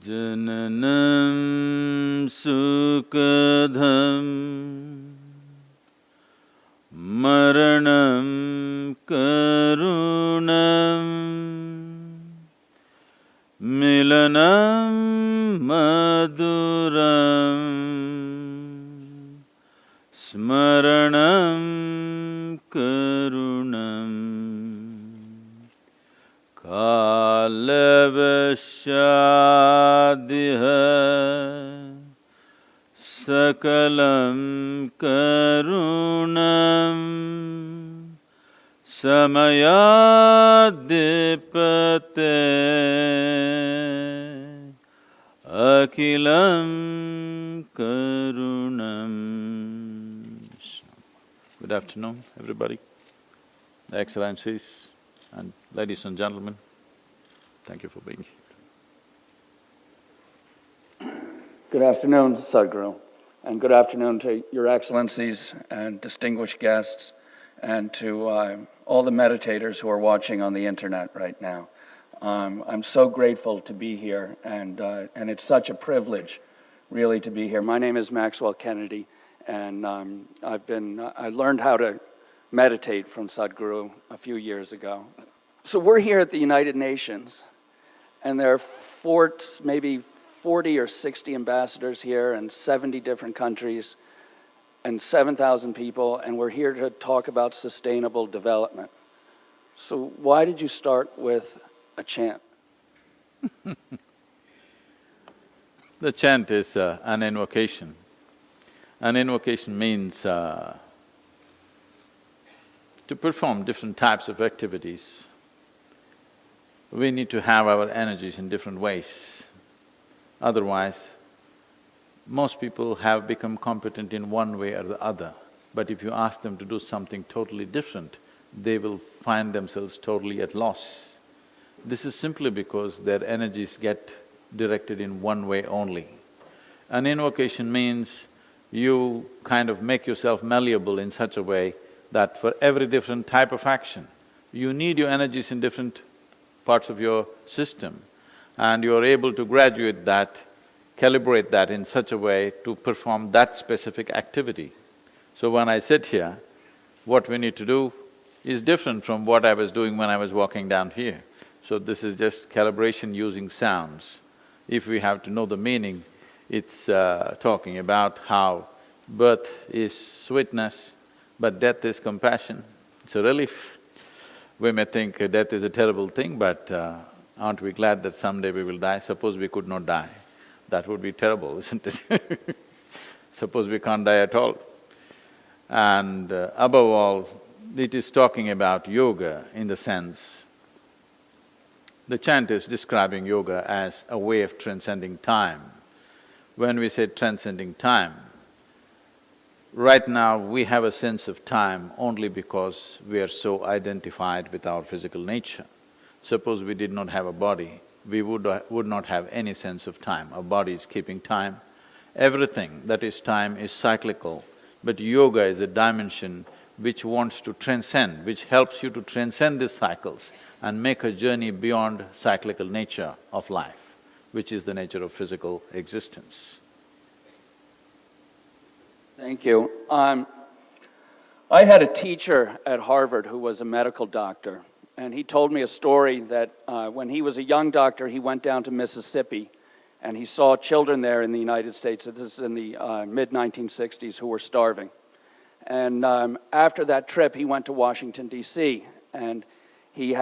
Jananam sukadham maranam karunam milanam maduram smaranam karunam kalavashadiha sakalam karunam samayadipate akilam karunam. Good afternoon, everybody, Excellencies and ladies and gentlemen. Thank you for being here. Good afternoon, Sadhguru, and good afternoon to Your Excellencies and distinguished guests, and to all the meditators who are watching on the internet right now. I'm so grateful to be here, and it's such a privilege, really, to be here. My name is Maxwell Kennedy, and I learned how to meditate from Sadhguru a few years ago. So we're here at the United Nations, and there are maybe 40 or 60 ambassadors here and 70 different countries and 7,000 people, and we're here to talk about sustainable development. So why did you start with a chant? The chant is an invocation. An invocation means to perform different types of activities. We need to have our energies in different ways. Otherwise, most people have become competent in one way or the other. But if you ask them to do something totally different, they will find themselves totally at loss. This is simply because their energies get directed in one way only. An invocation means you kind of make yourself malleable in such a way that for every different type of action, you need your energies in different parts of your system, and you're able to graduate that, calibrate that in such a way to perform that specific activity. So when I sit here, what we need to do is different from what I was doing when I was walking down here. So this is just calibration using sounds. If we have to know the meaning, it's talking about how birth is sweetness, but death is compassion. It's a relief. We may think death is a terrible thing, but aren't we glad that someday we will die? Suppose we could not die, that would be terrible, isn't it? Suppose we can't die at all. And above all, it is talking about yoga in the sense, the chant is describing yoga as a way of transcending time. When we say transcending time, right now we have a sense of time only because we are so identified with our physical nature. Suppose we did not have a body, we would not have any sense of time. Our body is keeping time. Everything that is time is cyclical, but yoga is a dimension which wants to transcend, which helps you to transcend these cycles and make a journey beyond cyclical nature of life, which is the nature of physical existence. Thank you. I had a teacher at Harvard who was a medical doctor, and he told me a story that when he was a young doctor, he went down to Mississippi, and he saw children there in the United States, this is in the mid-1960s, who were starving. And after that trip, he went to Washington, D.C., and he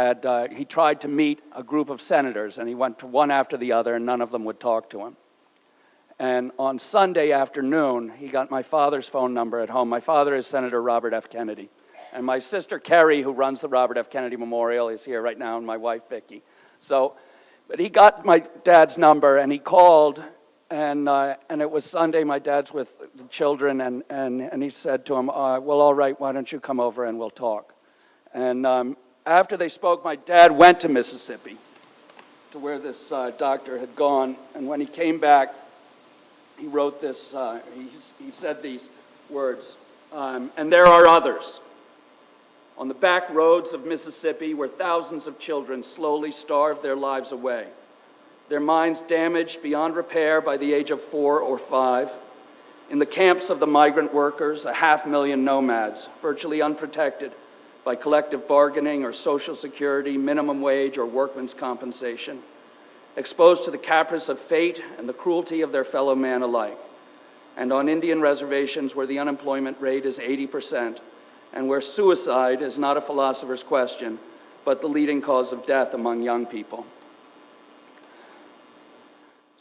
tried to meet a group of senators, and he went to one after the other, and none of them would talk to him. And on Sunday afternoon, he got my father's phone number at home. My father is Senator Robert F. Kennedy. And my sister Carrie, who runs the Robert F. Kennedy Memorial, is here right now, and my wife Vicki. But he got my dad's number, and he called, and it was Sunday. My dad's with the children, and he said to him, well, all right, why don't you come over and we'll talk. And after they spoke, my dad went to Mississippi, to where this doctor had gone, and when he came back, he wrote this, he said these words, and there are others. On the back roads of Mississippi, where thousands of children slowly starve their lives away, their minds damaged beyond repair by the age of 4 or 5. In the camps of the migrant workers, 500,000 nomads, virtually unprotected by collective bargaining or social security, minimum wage, or workman's compensation, exposed to the caprice of fate and the cruelty of their fellow man alike. And on Indian reservations where the unemployment rate is 80%, and where suicide is not a philosopher's question, but the leading cause of death among young people.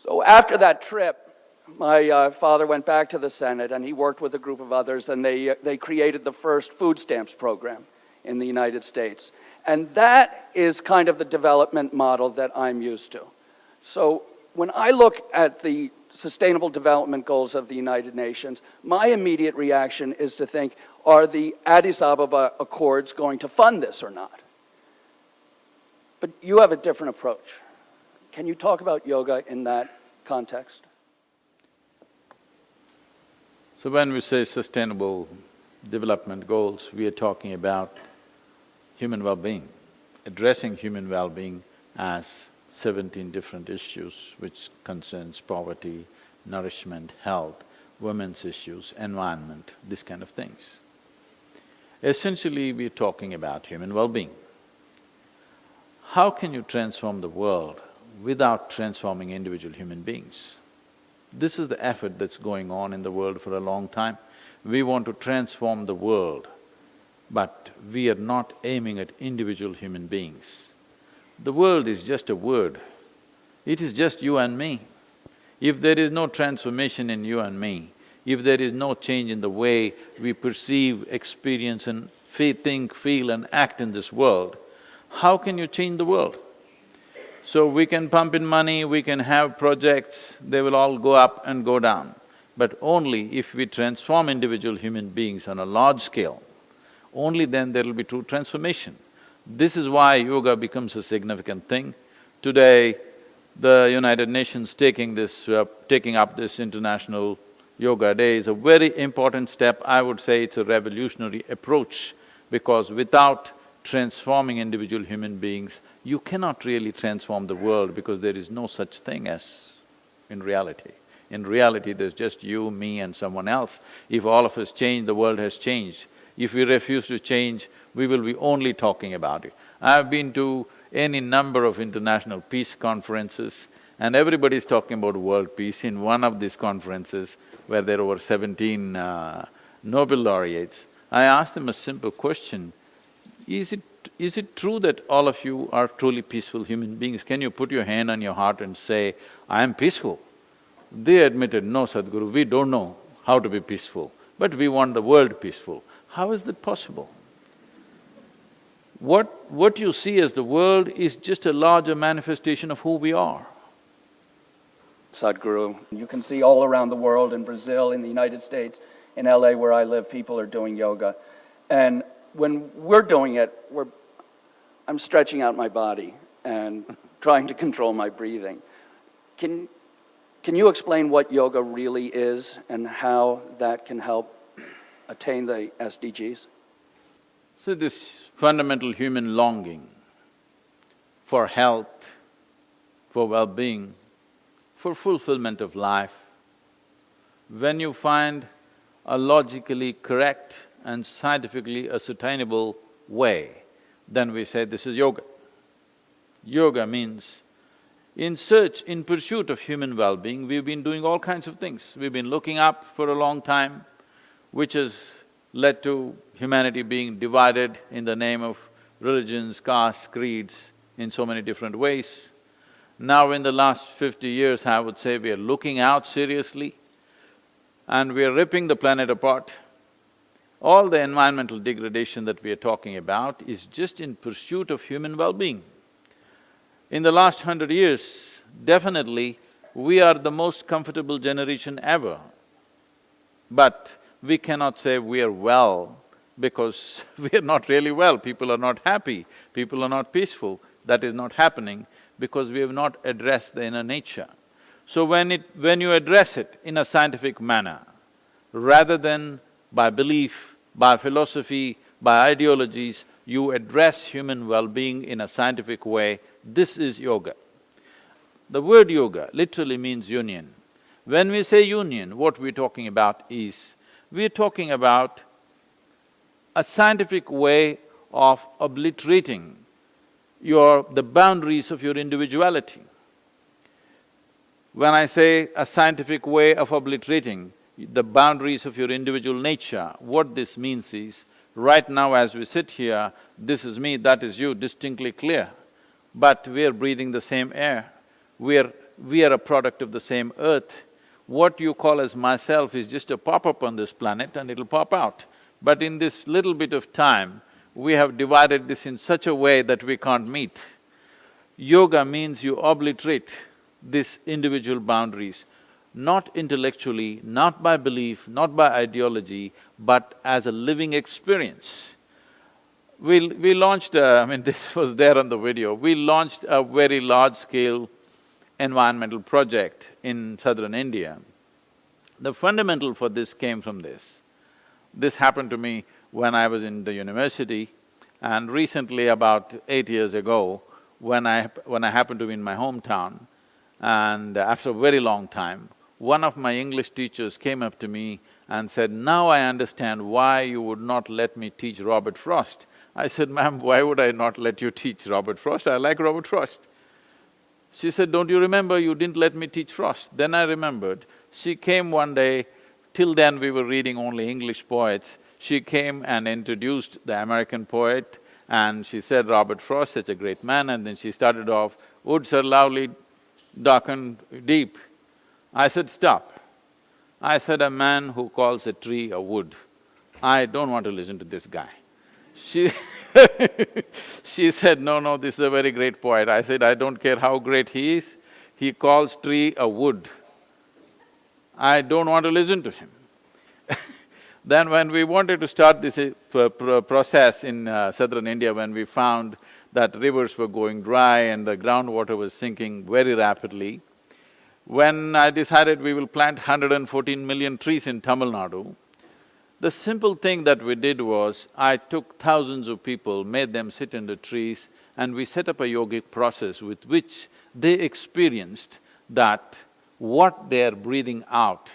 So after that trip, my father went back to the Senate, and he worked with a group of others, and they created the first food stamps program in the United States. And that is kind of the development model that I'm used to. So when I look at the Sustainable Development Goals of the United Nations, my immediate reaction is to think, are the Addis Ababa Accords going to fund this or not? But you have a different approach. Can you talk about yoga in that context? So when we say Sustainable Development Goals, we are talking about human well-being, addressing human well-being as 17 different issues which concerns poverty, nourishment, health, women's issues, environment, these kind of things. Essentially, we're talking about human well-being. How can you transform the world without transforming individual human beings? This is the effort that's going on in the world for a long time. We want to transform the world, but we are not aiming at individual human beings. The world is just a word. It is just you and me. If there is no transformation in you and me, if there is no change in the way we perceive, experience and think, feel and act in this world, how can you change the world? So we can pump in money, we can have projects, they will all go up and go down. But only if we transform individual human beings on a large scale, only then there will be true transformation. This is why yoga becomes a significant thing. Today, the United Nations taking up this International Yoga Day is a very important step. I would say it's a revolutionary approach, because without transforming individual human beings, you cannot really transform the world, because there is no such thing as in reality. In reality, there's just you, me and someone else. If all of us change, the world has changed. If we refuse to change, we will be only talking about it. I've been to any number of international peace conferences, and everybody's talking about world peace. In one of these conferences, where there were 17 Nobel laureates, I asked them a simple question: is it true that all of you are truly peaceful human beings? Can you put your hand on your heart and say, I am peaceful? They admitted, no, Sadhguru, we don't know how to be peaceful, but we want the world peaceful. How is that possible? What you see as the world is just a larger manifestation of who we are. Sadhguru, you can see all around the world, in Brazil, in the United States, in LA where I live, people are doing yoga. And when we're doing it, I'm stretching out my body and trying to control my breathing. Can you explain what yoga really is and how that can help attain the SDGs? So this fundamental human longing for health, for well-being, for fulfillment of life, when you find a logically correct and scientifically ascertainable way, then we say this is yoga. Yoga means in pursuit of human well-being, we've been doing all kinds of things. We've been looking up for a long time, which has led to humanity being divided in the name of religions, castes, creeds, in so many different ways. Now in the last 50 years, I would say we are looking out seriously and we are ripping the planet apart. All the environmental degradation that we are talking about is just in pursuit of human well-being. In the last 100 years, definitely, we are the most comfortable generation ever. But we cannot say we are well, because we are not really well. People are not happy, people are not peaceful. That is not happening because we have not addressed the inner nature. So when you address it in a scientific manner, rather than by belief, by philosophy, by ideologies, you address human well-being in a scientific way, this is yoga. The word yoga literally means union. When we say union, what we're talking about is, we're talking about a scientific way of obliterating the boundaries of your individuality. When I say a scientific way of obliterating the boundaries of your individual nature, what this means is, right now as we sit here, this is me, that is you, distinctly clear. But we're breathing the same air, we are a product of the same earth. What you call as myself is just a pop-up on this planet and it'll pop out. But in this little bit of time, we have divided this in such a way that we can't meet. Yoga means you obliterate these individual boundaries, not intellectually, not by belief, not by ideology, but as a living experience. We launched I mean this was there on the video, we launched a very large-scale environmental project in southern India. The fundamental for this came from this. This happened to me when I was in the university, and recently, about 8 years ago, when I happened to be in my hometown, and after a very long time, one of my English teachers came up to me and said, "Now I understand why you would not let me teach Robert Frost." I said, "Ma'am, why would I not let you teach Robert Frost? I like Robert Frost." She said, "Don't you remember you didn't let me teach Frost?" Then I remembered. She came one day, till then we were reading only English poets. She came and introduced the American poet and she said, "Robert Frost, such a great man," and then she started off, "Woods are lovely, dark and deep." I said, "Stop." I said, "A man who calls a tree a wood, I don't want to listen to this guy." She said, "No, this is a very great poet." I said, "I don't care how great he is, he calls tree a wood. I don't want to listen to him." Then when we wanted to start this process in southern India, when we found that rivers were going dry and the groundwater was sinking very rapidly, when I decided we will plant 114 million trees in Tamil Nadu, the simple thing that we did was, I took thousands of people, made them sit under trees, and we set up a yogic process with which they experienced that what they are breathing out,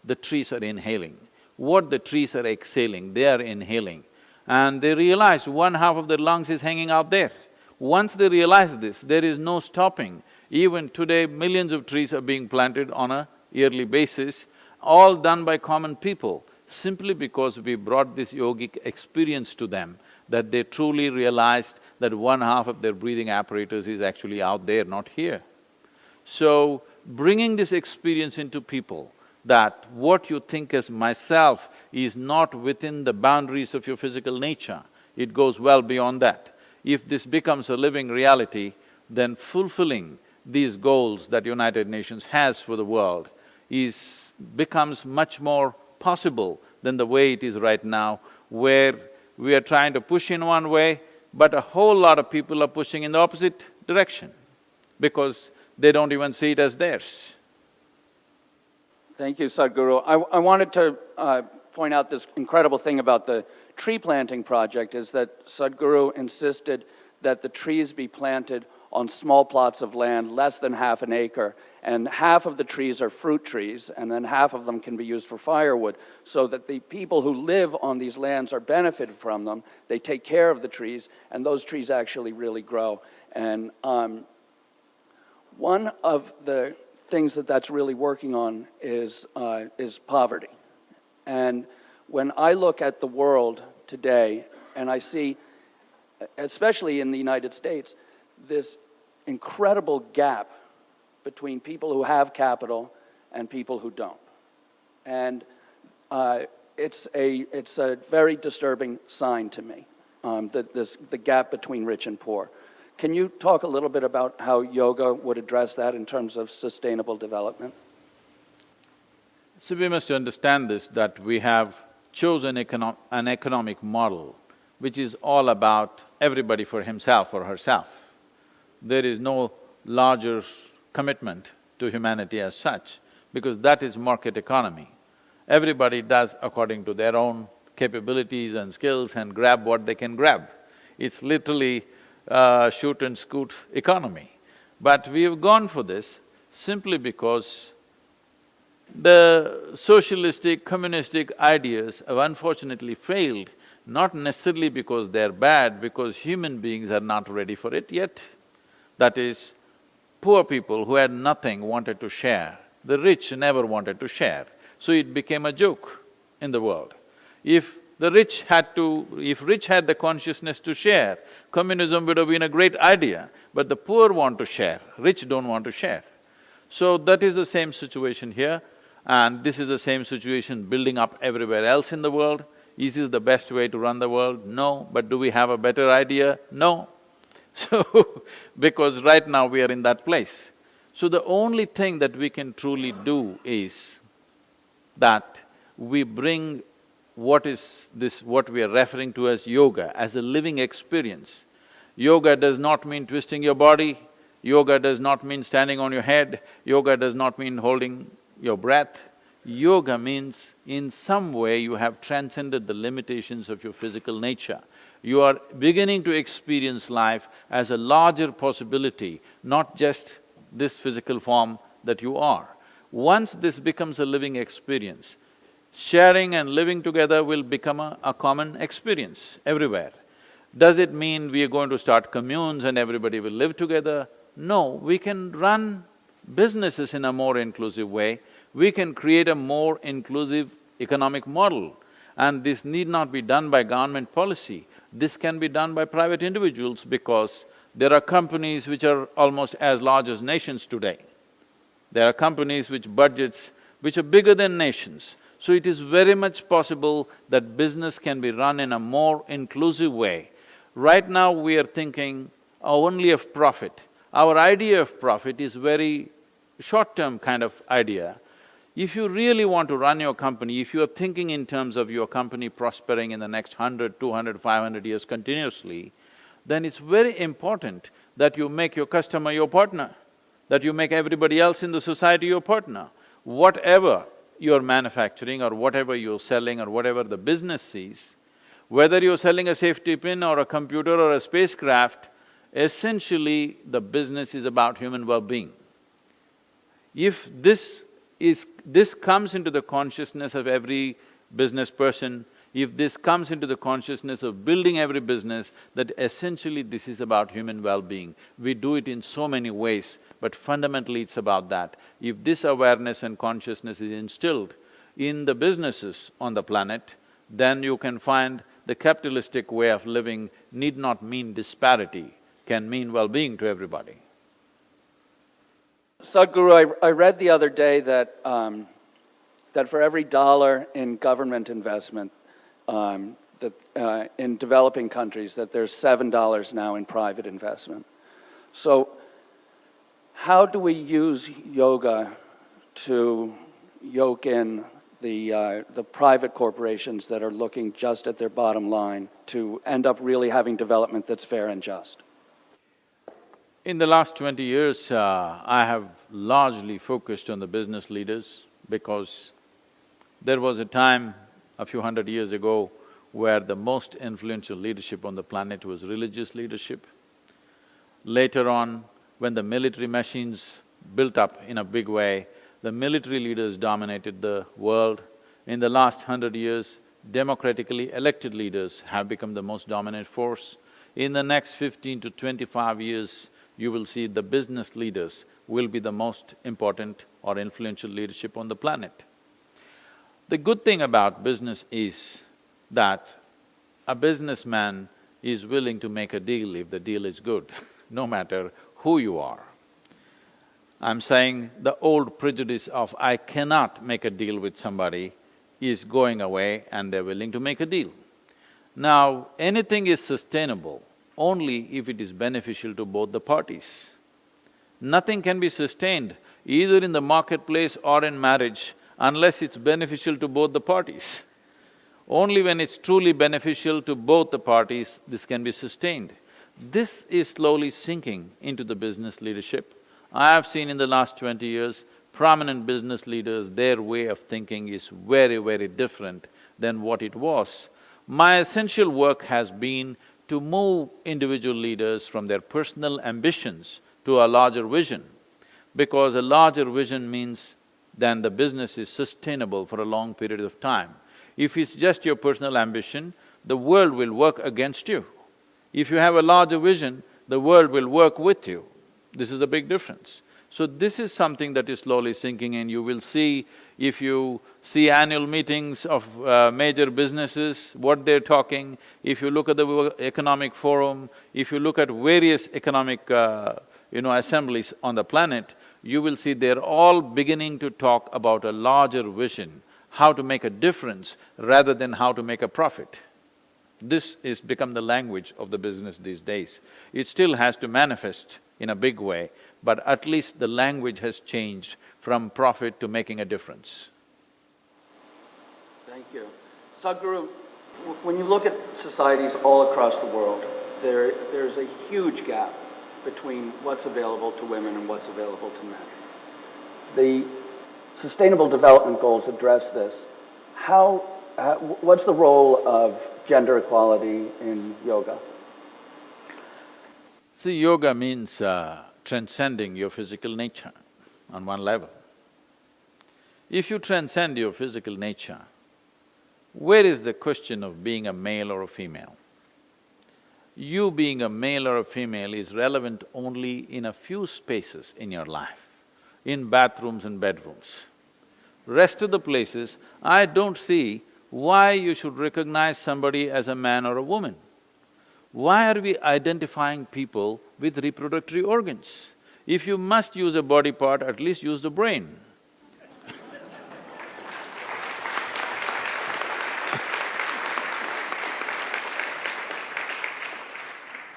the trees are inhaling. What the trees are exhaling, they are inhaling. And they realized one half of their lungs is hanging out there. Once they realized this, there is no stopping. Even today, millions of trees are being planted on a yearly basis, all done by common people, simply because we brought this yogic experience to them, that they truly realized that one half of their breathing apparatus is actually out there, not here. So, bringing this experience into people, that what you think as myself is not within the boundaries of your physical nature, it goes well beyond that. If this becomes a living reality, then fulfilling these goals that United Nations has for the world becomes much more possible than the way it is right now, where we are trying to push in one way, but a whole lot of people are pushing in the opposite direction, because they don't even see it as theirs. Thank you, Sadhguru. I wanted to point out this incredible thing about the tree planting project, is that Sadhguru insisted that the trees be planted on small plots of land, less than half an acre, and half of the trees are fruit trees, and then half of them can be used for firewood, so that the people who live on these lands are benefited from them, they take care of the trees, and those trees actually really grow. And one of the things that's really working on is poverty. And when I look at the world today, and I see, especially in the United States, this incredible gap between people who have capital and people who don't. And it's a very disturbing sign to me, the gap between rich and poor. Can you talk a little bit about how yoga would address that in terms of sustainable development? So we must understand this, that we have chosen an economic model which is all about everybody for himself or herself. There is no larger commitment to humanity as such, because that is market economy. Everybody does according to their own capabilities and skills and grab what they can grab. It's literally shoot and scoot economy. But we have gone for this simply because the socialistic, communistic ideas have unfortunately failed, not necessarily because they're bad, because human beings are not ready for it yet. That is, poor people who had nothing wanted to share, the rich never wanted to share, so it became a joke in the world. If rich had the consciousness to share, communism would have been a great idea, but the poor want to share, rich don't want to share. So that is the same situation here, and this is the same situation building up everywhere else in the world. Is this the best way to run the world? No. But do we have a better idea? No. So, because right now we are in that place. So the only thing that we can truly do is that we bring what we are referring to as yoga, as a living experience. Yoga does not mean twisting your body, yoga does not mean standing on your head, yoga does not mean holding your breath. Yoga means in some way you have transcended the limitations of your physical nature. You are beginning to experience life as a larger possibility, not just this physical form that you are. Once this becomes a living experience, sharing and living together will become a common experience everywhere. Does it mean we are going to start communes and everybody will live together? No, we can run businesses in a more inclusive way, we can create a more inclusive economic model, and this need not be done by government policy. This can be done by private individuals because there are companies which are almost as large as nations today. There are companies which are bigger than nations. So it is very much possible that business can be run in a more inclusive way. Right now we are thinking only of profit. Our idea of profit is very short-term kind of idea. If you really want to run your company, if you are thinking in terms of your company prospering in the next 100, 200, 500 years continuously, then it's very important that you make your customer your partner, that you make everybody else in the society your partner. Whatever you're manufacturing or whatever you're selling or whatever the business sees, whether you're selling a safety pin or a computer or a spacecraft, essentially the business is about human well-being. If this comes into the consciousness of every business person, if this comes into the consciousness of building every business, that essentially this is about human well-being. We do it in so many ways, but fundamentally it's about that. If this awareness and consciousness is instilled in the businesses on the planet, then you can find the capitalistic way of living need not mean disparity, can mean well-being to everybody. Sadhguru, I read the other day that for every dollar in government investment in developing countries, that there's $7 now in private investment. So how do we use yoga to yoke in the private corporations that are looking just at their bottom line to end up really having development that's fair and just? In the last 20 years, I have largely focused on the business leaders because there was a time a few hundred years ago where the most influential leadership on the planet was religious leadership. Later on, when the military machines built up in a big way, the military leaders dominated the world. In the last 100 years, democratically elected leaders have become the most dominant force. In the next 15 to 25 years, you will see the business leaders will be the most important or influential leadership on the planet. The good thing about business is that a businessman is willing to make a deal if the deal is good, no matter who you are. I'm saying the old prejudice of I cannot make a deal with somebody is going away and they're willing to make a deal. Now, anything is sustainable only if it is beneficial to both the parties. Nothing can be sustained either in the marketplace or in marriage unless it's beneficial to both the parties. Only when it's truly beneficial to both the parties, this can be sustained. This is slowly sinking into the business leadership. I have seen in the last 20 years, prominent business leaders, their way of thinking is very, very different than what it was. My essential work has been to move individual leaders from their personal ambitions to a larger vision, because a larger vision means then the business is sustainable for a long period of time. If it's just your personal ambition, the world will work against you. If you have a larger vision, the world will work with you. This is a big difference. So this is something that is slowly sinking in. You will see, if you see annual meetings of major businesses, what they're talking, if you look at the economic forum, if you look at various economic assemblies on the planet, you will see they're all beginning to talk about a larger vision, how to make a difference rather than how to make a profit. This is become the language of the business these days. It still has to manifest in a big way, but at least the language has changed from profit to making a difference. Thank you. Sadhguru, when you look at societies all across the world, there's a huge gap between what's available to women and what's available to men. The Sustainable Development Goals address this. What's the role of gender equality in yoga? See, yoga means transcending your physical nature on one level. If you transcend your physical nature, where is the question of being a male or a female? You being a male or a female is relevant only in a few spaces in your life, in bathrooms and bedrooms. Rest of the places, I don't see why you should recognize somebody as a man or a woman. Why are we identifying people with reproductory organs? If you must use a body part, at least use the brain.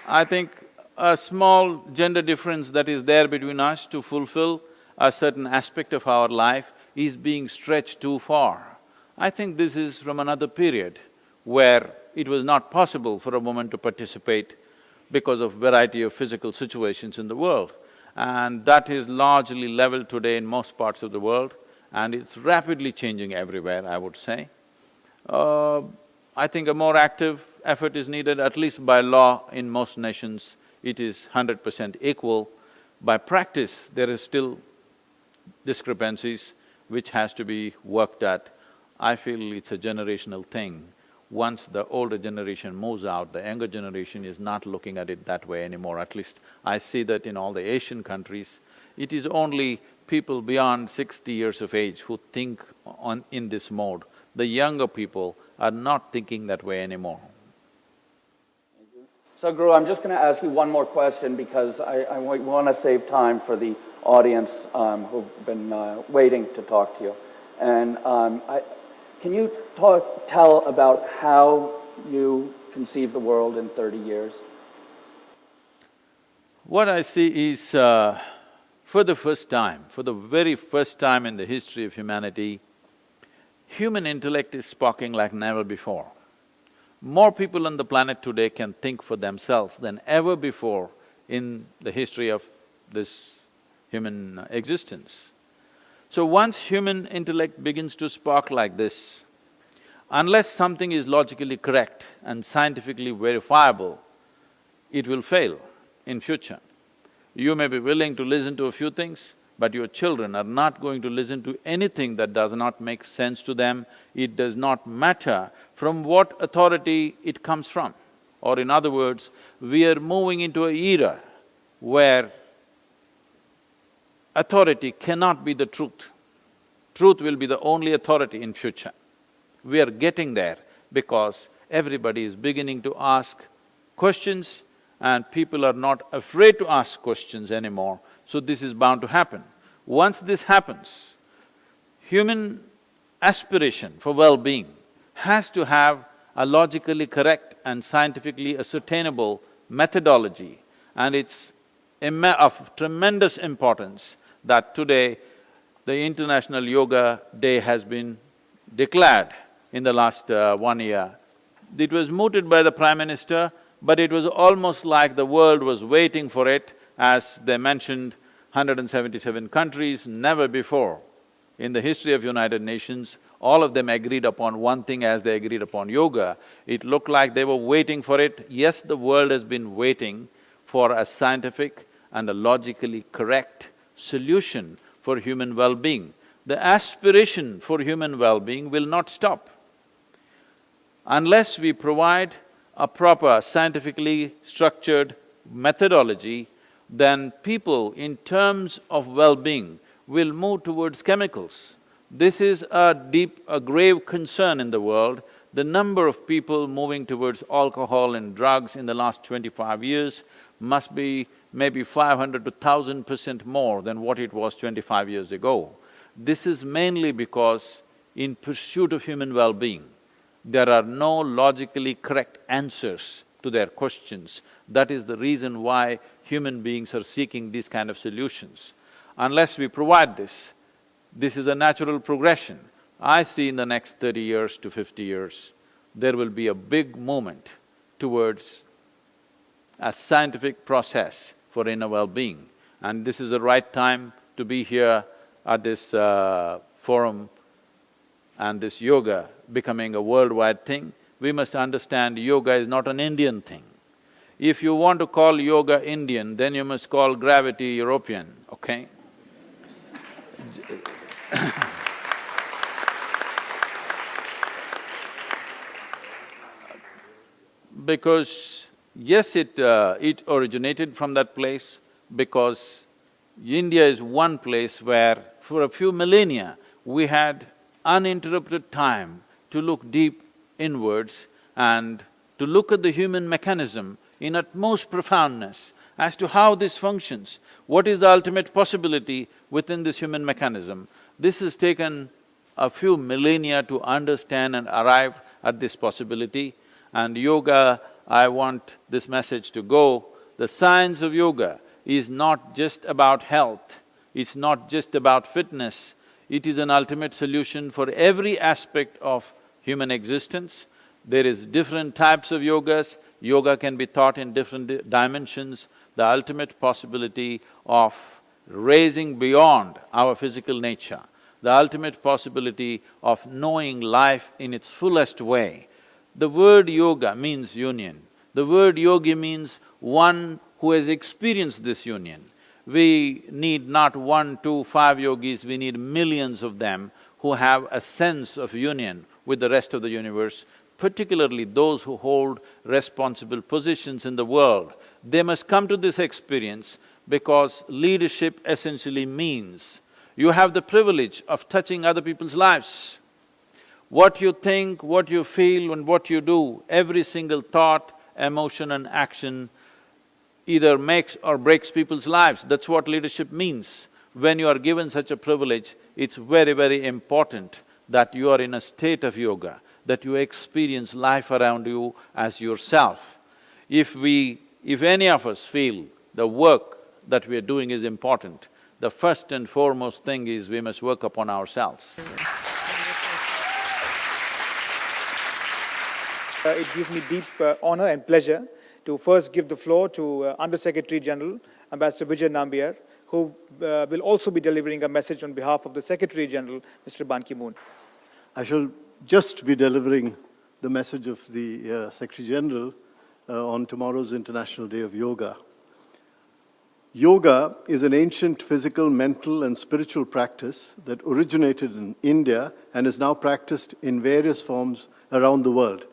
I think a small gender difference that is there between us to fulfill a certain aspect of our life is being stretched too far. I think this is from another period where it was not possible for a woman to participate because of variety of physical situations in the world. And that is largely leveled today in most parts of the world, and it's rapidly changing everywhere, I would say. I think a more active effort is needed, at least by law in most nations it is 100% equal. By practice, there is still discrepancies which has to be worked at. I feel it's a generational thing. Once the older generation moves out, the younger generation is not looking at it that way anymore. At least I see that in all the Asian countries. It is only people beyond 60 years of age who think in this mode. The younger people are not thinking that way anymore. So, Guru, I'm just going to ask you one more question because I want to save time for the audience who've been waiting to talk to you. And can you tell about how you conceive the world in 30 years? What I see is, for the very first time in the history of humanity, human intellect is sparking like never before. More people on the planet today can think for themselves than ever before in the history of this human existence. So once human intellect begins to spark like this, unless something is logically correct and scientifically verifiable, it will fail in future. You may be willing to listen to a few things, but your children are not going to listen to anything that does not make sense to them. It does not matter from what authority it comes from. Or in other words, we are moving into an era where authority cannot be the truth. Truth will be the only authority in future. We are getting there because everybody is beginning to ask questions and people are not afraid to ask questions anymore. So this is bound to happen. Once this happens, human aspiration for well-being has to have a logically correct and scientifically ascertainable methodology, and it's of tremendous importance that today the International Yoga Day has been declared in the last 1 year. It was mooted by the Prime Minister, but it was almost like the world was waiting for it. As they mentioned, 177 countries, never before in the history of United Nations, all of them agreed upon one thing as they agreed upon yoga. It looked like they were waiting for it. Yes, the world has been waiting for a scientific and a logically correct solution for human well-being. The aspiration for human well-being will not stop. Unless we provide a proper scientifically structured methodology, then people in terms of well-being will move towards chemicals. This is a grave concern in the world. The number of people moving towards alcohol and drugs in the last 25 years must be maybe 500 to 1000% more than what it was 25 years ago. This is mainly because in pursuit of human well-being, there are no logically correct answers to their questions. That is the reason why human beings are seeking these kind of solutions. Unless we provide this, this is a natural progression. I see in the next 30 years to 50 years, there will be a big movement towards a scientific process for inner well-being. And this is the right time to be here at this forum and this yoga becoming a worldwide thing. We must understand yoga is not an Indian thing. If you want to call yoga Indian, then you must call gravity European, okay? Because yes, it originated from that place, because India is one place where for a few millennia we had uninterrupted time to look deep inwards and to look at the human mechanism in utmost profoundness as to how this functions, what is the ultimate possibility within this human mechanism. This has taken a few millennia to understand and arrive at this possibility. And yoga, I want this message to go, the science of yoga is not just about health, it's not just about fitness, it is an ultimate solution for every aspect of human existence. There is different types of yogas, yoga can be taught in different dimensions. The ultimate possibility of raising beyond our physical nature, the ultimate possibility of knowing life in its fullest way. The word yoga means union. The word yogi means one who has experienced this union. We need not 1, 2, 5 yogis, we need millions of them who have a sense of union with the rest of the universe, particularly those who hold responsible positions in the world. They must come to this experience because leadership essentially means you have the privilege of touching other people's lives. What you think, what you feel and what you do, every single thought, emotion and action either makes or breaks people's lives. That's what leadership means. When you are given such a privilege, it's very, very important that you are in a state of yoga, that you experience life around you as yourself. If any of us feel the work that we are doing is important, the first and foremost thing is we must work upon ourselves. It gives me deep honor and pleasure to first give the floor to Under-Secretary General, Ambassador Vijay Nambiar, who will also be delivering a message on behalf of the Secretary General, Mr. Ban Ki-moon. I shall just be delivering the message of the Secretary General on tomorrow's International Day of Yoga. Yoga is an ancient physical, mental and spiritual practice that originated in India and is now practiced in various forms around the world.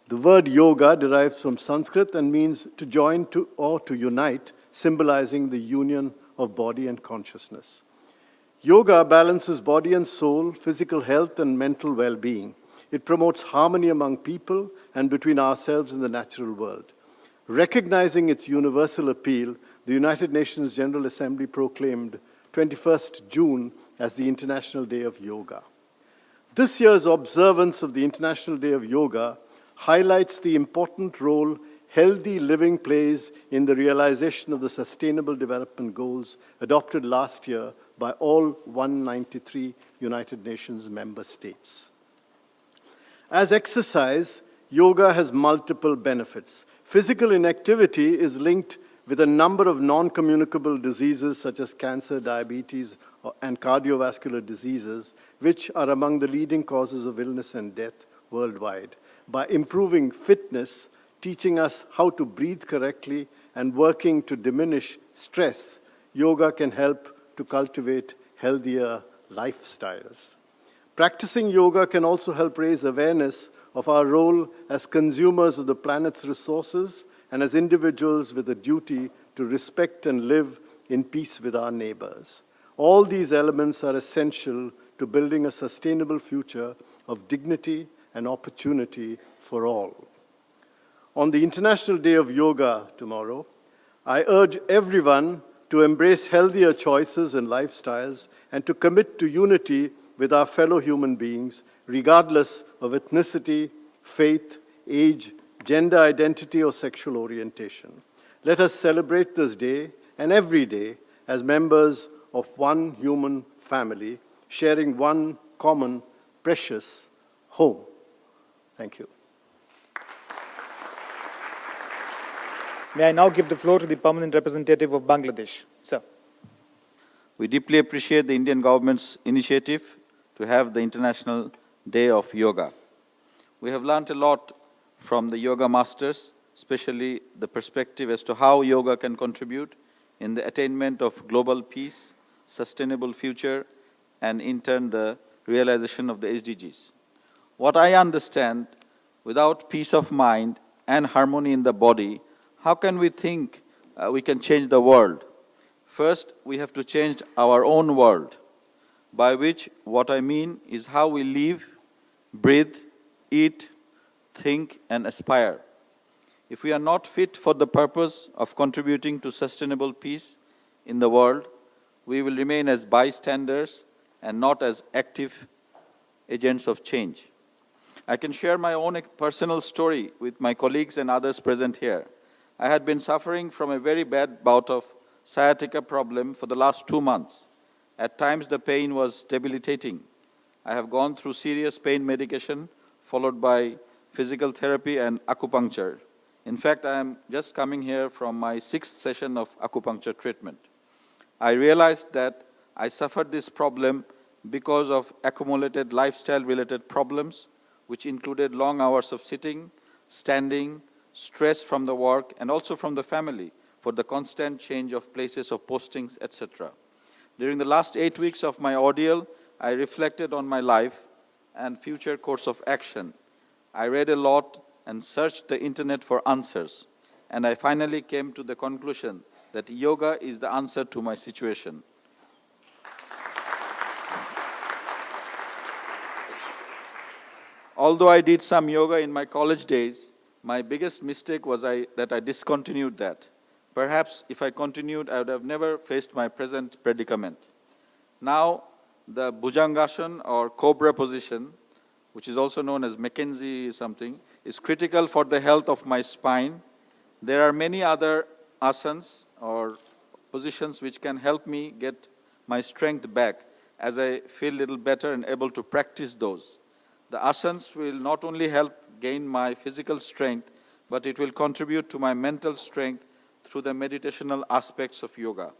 The word yoga derives from Sanskrit and means to join or to unite, symbolizing the union of body and consciousness. Yoga balances body and soul, physical health and mental well-being. It promotes harmony among people and between ourselves and the natural world. Recognizing its universal appeal, the United Nations General Assembly proclaimed 21st June as the International Day of Yoga. This year's observance of the International Day of Yoga highlights the important role healthy living plays in the realization of the Sustainable Development Goals adopted last year by all 193 United Nations member states. As exercise, yoga has multiple benefits. Physical inactivity is linked with a number of non-communicable diseases such as cancer, diabetes, and cardiovascular diseases, which are among the leading causes of illness and death worldwide. By improving fitness, teaching us how to breathe correctly and working to diminish stress, yoga can help to cultivate healthier lifestyles. Practicing yoga can also help raise awareness of our role as consumers of the planet's resources and as individuals with a duty to respect and live in peace with our neighbors. All these elements are essential to building a sustainable future of dignity and opportunity for all. On the International Day of Yoga tomorrow, I urge everyone to embrace healthier choices and lifestyles and to commit to unity with our fellow human beings, regardless of ethnicity, faith, age, gender identity, or sexual orientation. Let us celebrate this day and every day as members of one human family, sharing one common, precious home. Thank you. May I now give the floor to the permanent representative of Bangladesh. Sir. We deeply appreciate the Indian government's initiative to have the International Day of Yoga. We have learned a lot from the yoga masters, especially the perspective as to how yoga can contribute in the attainment of global peace, sustainable future, and in turn the realization of the SDGs. What I understand, without peace of mind and harmony in the body, how can we think we can change the world? First, we have to change our own world, by which what I mean is how we live, breathe, eat, think, and aspire. If we are not fit for the purpose of contributing to sustainable peace in the world, we will remain as bystanders and not as active agents of change. I can share my own personal story with my colleagues and others present here. I had been suffering from a very bad bout of sciatica problem for the last 2 months. At times the pain was debilitating. I have gone through serious pain medication followed by physical therapy and acupuncture. In fact, I am just coming here from my 6th session of acupuncture treatment. I realized that I suffered this problem because of accumulated lifestyle-related problems, which included long hours of sitting, standing, stress from the work, and also from the family for the constant change of places of postings, etc. During the last 8 weeks of my ordeal, I reflected on my life and future course of action. I read a lot and searched the internet for answers, and I finally came to the conclusion that yoga is the answer to my situation. Although I did some yoga in my college days, my biggest mistake was that I discontinued that. Perhaps if I continued, I would have never faced my present predicament. Now, the Bhujangasana or cobra position, which is also known as Mackenzie something, is critical for the health of my spine. There are many other asanas or positions which can help me get my strength back as I feel a little better and able to practice those. The asanas will not only help gain my physical strength, but it will contribute to my mental strength through the meditational aspects of yoga.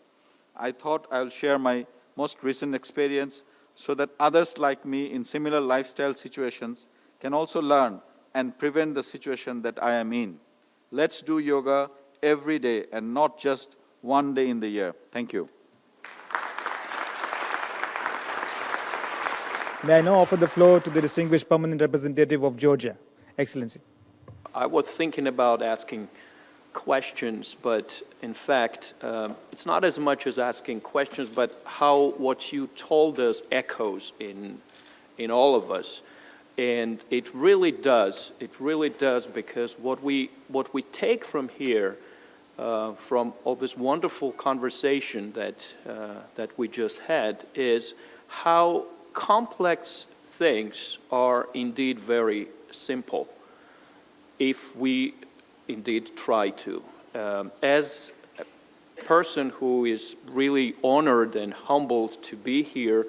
I thought I will share my most recent experience so that others like me in similar lifestyle situations can also learn and prevent the situation that I am in. Let's do yoga every day and not just one day in the year. Thank you. May I now offer the floor to the distinguished permanent representative of Georgia. Excellency. I was thinking about asking questions, but in fact, it's not as much as asking questions, but how what you told us echoes in all of us. And it really does, because what we take from here, from all this wonderful conversation that we just had, is how complex things are indeed very simple if we indeed try to. As a person who is really honored and humbled to be here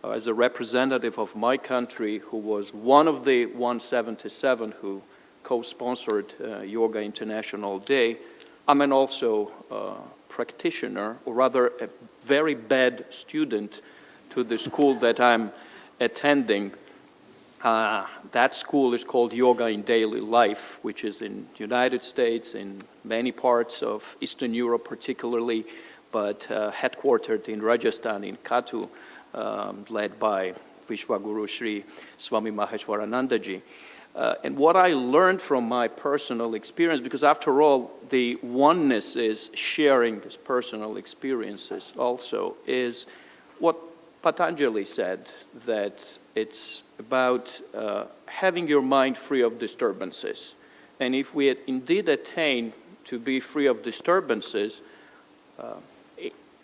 as a representative of my country, who was one of the 177 who co-sponsored Yoga International Day, I'm also a practitioner, or rather a very bad student to the school that I'm attending. That school is called Yoga in Daily Life, which is in the United States, in many parts of Eastern Europe particularly, but headquartered in Rajasthan, in Kathu, led by Vishwaguru Sri Swami Maheshwaranandaji. And what I learned from my personal experience, because after all, the oneness is sharing these personal experiences also, is what Patanjali said, that it's about having your mind free of disturbances. And if we indeed attain to be free of disturbances,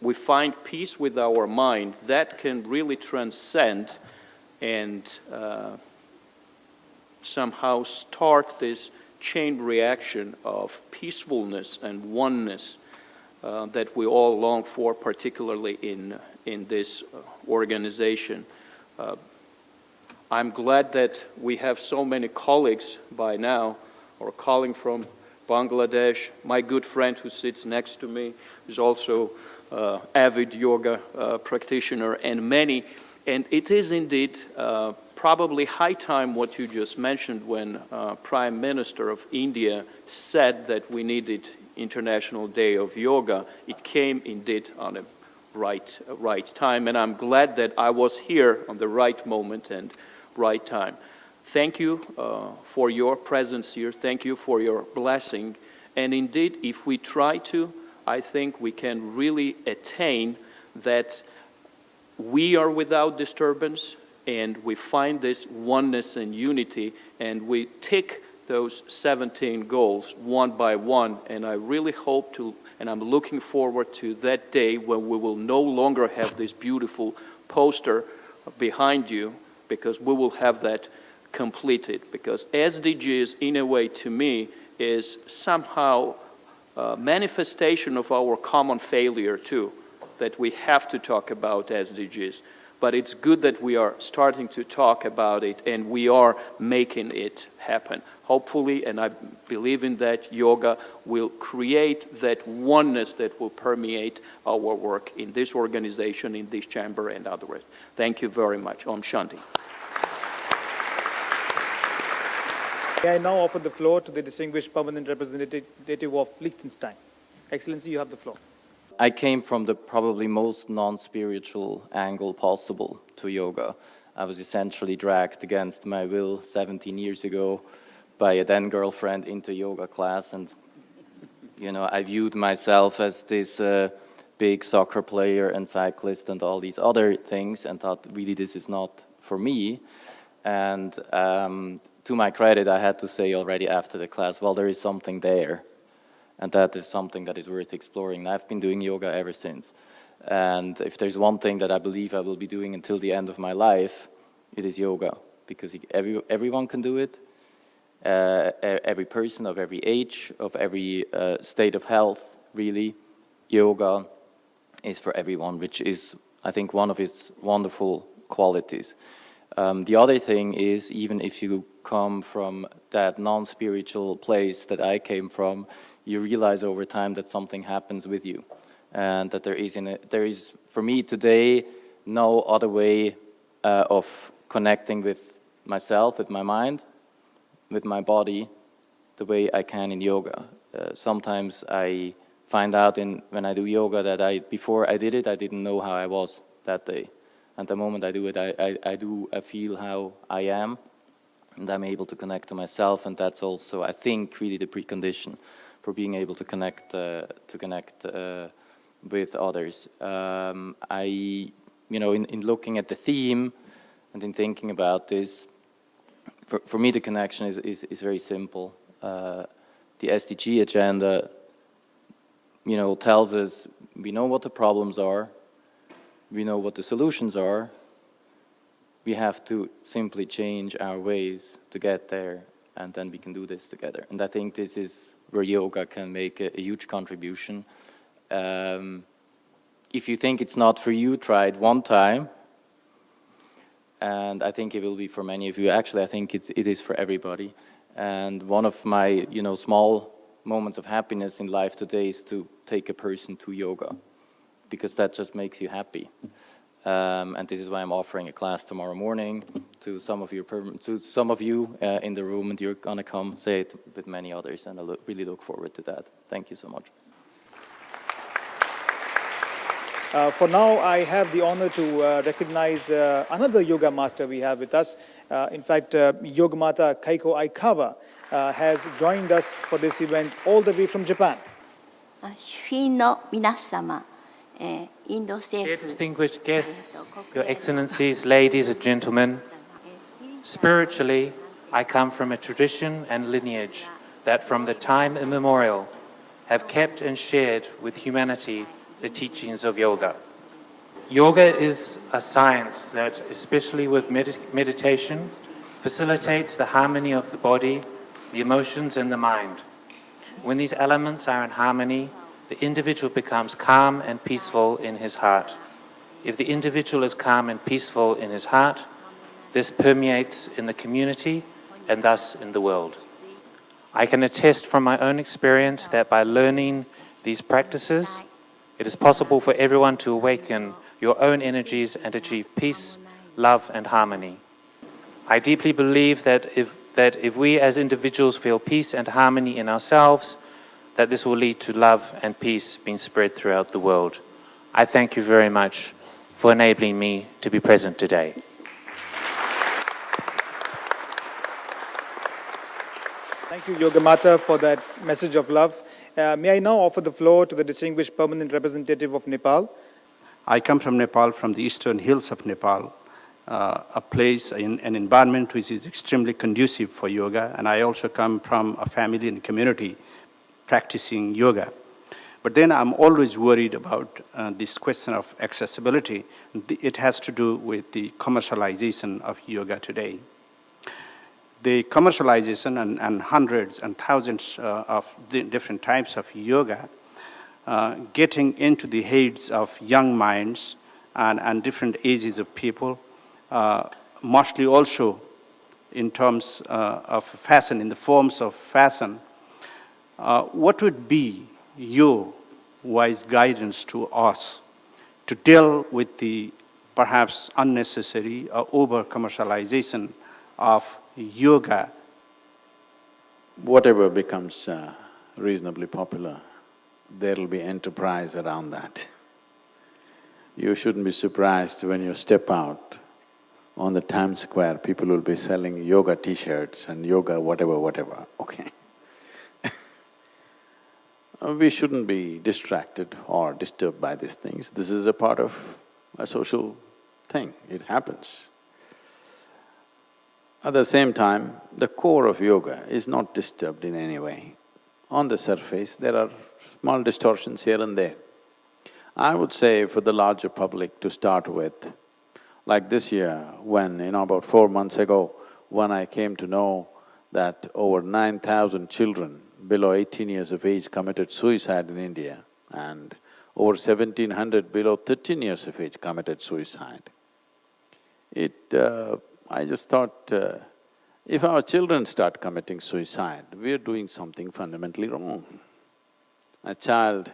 we find peace with our mind that can really transcend and somehow start this chain reaction of peacefulness and oneness that we all long for, particularly in this organization. I'm glad that we have so many colleagues by now, or calling from Bangladesh. My good friend who sits next to me is also avid yoga practitioner, and many. And it is indeed probably high time what you just mentioned when Prime Minister of India said that we needed International Day of Yoga. It came indeed on a right time, and I'm glad that I was here on the right moment and right time. Thank you for your presence here. Thank you for your blessing. And indeed, if we try to, I think we can really attain that we are without disturbance, and we find this oneness and unity, and we tick those 17 goals one by one. And I really hope to, and I'm looking forward to that day when we will no longer have this beautiful poster behind you, because we will have that completed. Because SDGs, in a way, to me, is somehow a manifestation of our common failure too, that we have to talk about SDGs. But it's good that we are starting to talk about it, and we are making it happen. Hopefully, and I believe in that, yoga will create that oneness that will permeate our work in this organization, in this chamber, and otherwise. Thank you very much. Om Shanti. May I now offer the floor to the distinguished permanent representative of Liechtenstein. Excellency, you have the floor. I came from the probably most non-spiritual angle possible to yoga. I was essentially dragged against my will 17 years ago by a then girlfriend into yoga class, and I viewed myself as this big soccer player and cyclist and all these other things, and thought really this is not for me. And to my credit, I had to say already after the class, well, there is something there. And that is something that is worth exploring. And I've been doing yoga ever since. And if there's one thing that I believe I will be doing until the end of my life, it is yoga. Because everyone can do it. Every person of every age, of every state of health, really. Yoga is for everyone, which is, I think, one of its wonderful qualities. The other thing is, even if you come from that non-spiritual place that I came from, you realize over time that something happens with you, and that there is for me today no other way of connecting with myself, with my mind, with my body, the way I can in yoga. Sometimes I find out when I do yoga that before I did it, I didn't know how I was that day, and the moment I do it, I feel how I am, and I'm able to connect to myself, and that's also, I think, really the precondition for being able to connect with others. In looking at the theme and in thinking about this, for me the connection is very simple. The SDG agenda, tells us we know what the problems are, we know what the solutions are. We have to simply change our ways to get there, and then we can do this together. And I think this is where yoga can make a huge contribution. If you think it's not for you, try it one time. And I think it will be for many of you. Actually, I think it is for everybody. And one of my, small moments of happiness in life today is to take a person to yoga, because that just makes you happy. And this is why I'm offering a class tomorrow morning to some of you in the room, and you're gonna come say it with many others, and I really look forward to that. Thank you so much. For now, I have the honor to recognize another yoga master we have with us. In fact, Yogamata Kaiko Aikawa has joined us for this event all the way from Japan. Dear distinguished guests, Your Excellencies, ladies and gentlemen, spiritually, I come from a tradition and lineage that from the time immemorial have kept and shared with humanity the teachings of yoga. Yoga is a science that, especially with meditation, facilitates the harmony of the body, the emotions, and the mind. When these elements are in harmony, the individual becomes calm and peaceful in his heart. If the individual is calm and peaceful in his heart, this permeates in the community and thus in the world. I can attest from my own experience that by learning these practices, it is possible for everyone to awaken your own energies and achieve peace, love, and harmony. I deeply believe that if we as individuals feel peace and harmony in ourselves, that this will lead to love and peace being spread throughout the world. I thank you very much for enabling me to be present today. Thank you, Yogamata, for that message of love. May I now offer the floor to the distinguished permanent representative of Nepal. I come from Nepal, from the eastern hills of Nepal, a place, an environment which is extremely conducive for yoga, and I also come from a family and community practicing yoga. But then I'm always worried about this question of accessibility. It has to do with the commercialization of yoga today. The commercialization and hundreds and thousands of different types of yoga getting into the heads of young minds and different ages of people, mostly also in terms of fashion, in the forms of fashion. What would be your wise guidance to us to deal with the perhaps unnecessary or over-commercialization of yoga? Whatever becomes reasonably popular, there will be enterprise around that. You shouldn't be surprised when you step out on the Times Square, people will be selling yoga t-shirts and yoga whatever, okay? We shouldn't be distracted or disturbed by these things. This is a part of a social thing, it happens. At the same time, the core of yoga is not disturbed in any way. On the surface, there are small distortions here and there. I would say for the larger public to start with, like this year when, about 4 months ago, when I came to know that over 9,000 children below 18 years of age committed suicide in India and over 1,700 below 13 years of age committed suicide. I just thought, if our children start committing suicide, we are doing something fundamentally wrong. A child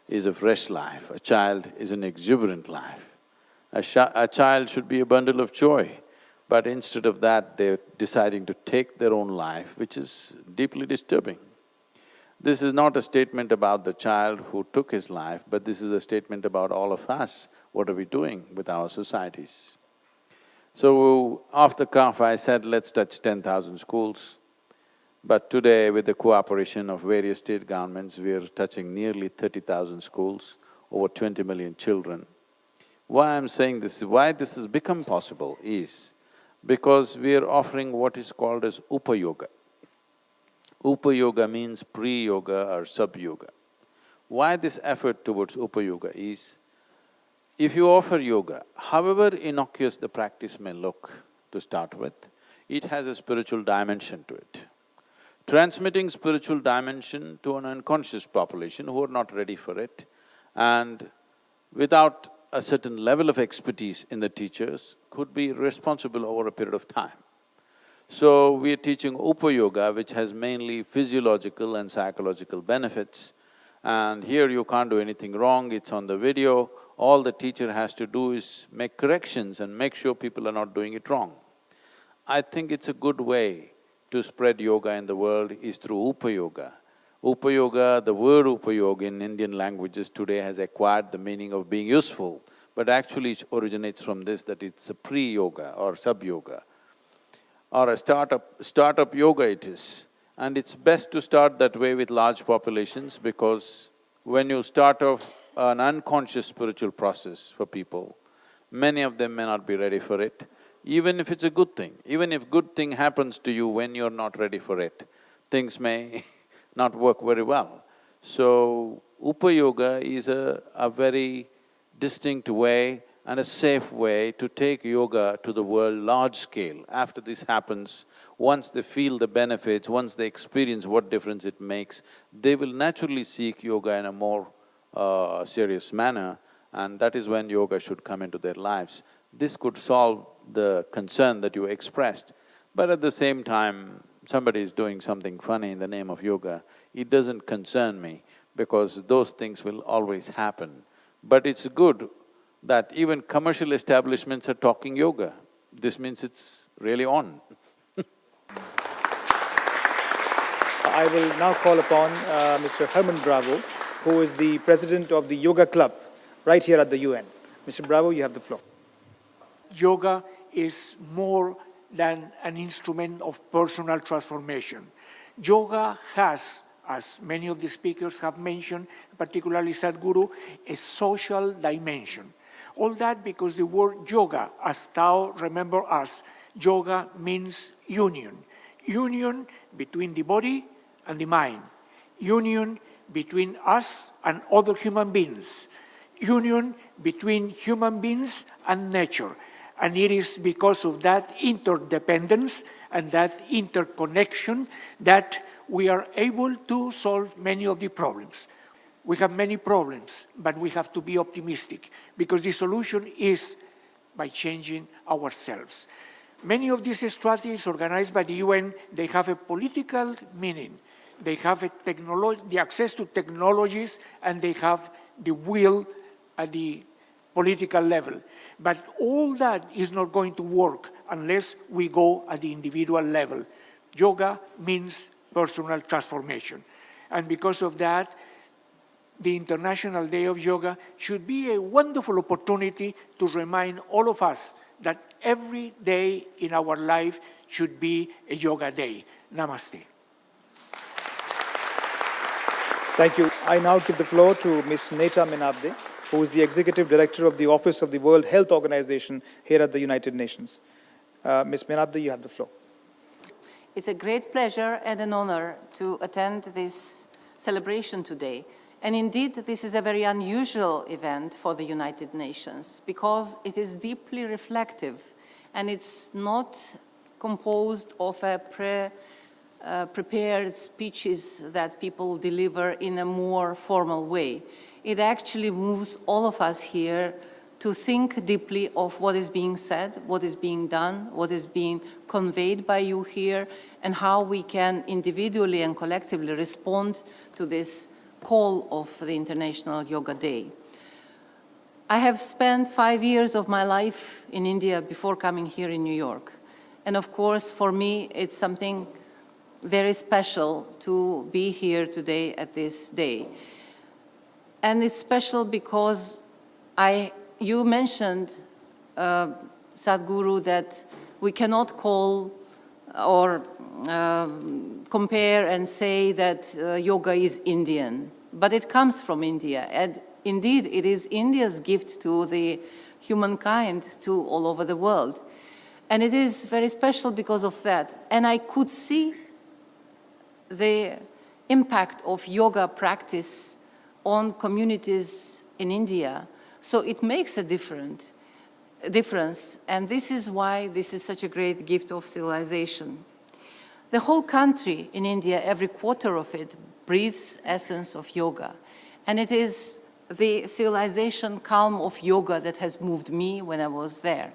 is a fresh life, a child is an exuberant life. A child should be a bundle of joy, but instead of that, they're deciding to take their own life, which is deeply disturbing. This is not a statement about the child who took his life, but this is a statement about all of us. What are we doing with our societies? So, off the cuff, I said, let's touch 10,000 schools. But today, with the cooperation of various state governments, we are touching nearly 30,000 schools, over 20 million children. Why I'm saying this, why this has become possible is because we are offering what is called as Upa-yoga. Upa-yoga means pre-yoga or sub-yoga. Why this effort towards Upa-yoga is, if you offer yoga, however innocuous the practice may look to start with, it has a spiritual dimension to it. Transmitting spiritual dimension to an unconscious population who are not ready for it, and without a certain level of expertise in the teachers, could be responsible over a period of time. So, we are teaching Upa-yoga, which has mainly physiological and psychological benefits, and here you can't do anything wrong, it's on the video. All the teacher has to do is make corrections and make sure people are not doing it wrong. I think it's a good way to spread yoga in the world is through Upayoga. Upayoga, the word Upayoga in Indian languages today has acquired the meaning of being useful, but actually it originates from this, that it's a pre-yoga or sub-yoga, or a startup yoga it is. And it's best to start that way with large populations, because when you start off an unconscious spiritual process for people, many of them may not be ready for it, even if it's a good thing. Even if good thing happens to you when you're not ready for it, things may not work very well. So, Upayoga is a very distinct way and a safe way to take yoga to the world large scale. After this happens, once they feel the benefits, once they experience what difference it makes, they will naturally seek yoga in a more serious manner, and that is when yoga should come into their lives. This could solve the concern that you expressed, but at the same time, somebody is doing something funny in the name of yoga, it doesn't concern me, because those things will always happen. But it's good that even commercial establishments are talking yoga. This means it's really on. I will now call upon Mr. Herman Bravo, who is the president of the Yoga Club right here at the UN. Mr. Bravo, you have the floor. Yoga is more than an instrument of personal transformation. Yoga has, as many of the speakers have mentioned, particularly Sadhguru, a social dimension. All that because the word yoga, as Tao remember us, yoga means union. Union between the body and the mind. Union between us and other human beings. Union between human beings and nature. And it is because of that interdependence and that interconnection that we are able to solve many of the problems. We have many problems, but we have to be optimistic, because the solution is by changing ourselves. Many of these strategies organized by the UN, they have a political meaning. They have the access to technologies, and they have the will at the political level. But all that is not going to work unless we go at the individual level. Yoga means personal transformation. And because of that, the International Day of Yoga should be a wonderful opportunity to remind all of us that every day in our life should be a yoga day. Namaste. Thank you. I now give the floor to Ms. Neta Menabde, who is the Executive Director of the Office of the World Health Organization here at the United Nations. Ms. Menabde, you have the floor. It's a great pleasure and an honor to attend this celebration today. And indeed, this is a very unusual event for the United Nations, because it is deeply reflective, and it's not composed of prepared speeches that people deliver in a more formal way. It actually moves all of us here to think deeply of what is being said, what is being done, what is being conveyed by you here, and how we can individually and collectively respond to this call of the International Yoga Day. I have spent 5 years of my life in India before coming here in New York. And of course, for me, it's something very special to be here today at this day. And it's special because you mentioned, Sadhguru, that we cannot call or compare and say that yoga is Indian, but it comes from India. And indeed, it is India's gift to the humankind, to all over the world. And it is very special because of that. And I could see the impact of yoga practice on communities in India. So it makes a difference. And this is why this is such a great gift of civilization. The whole country in India, every quarter of it, breathes essence of yoga. And it is the civilization calm of yoga that has moved me when I was there.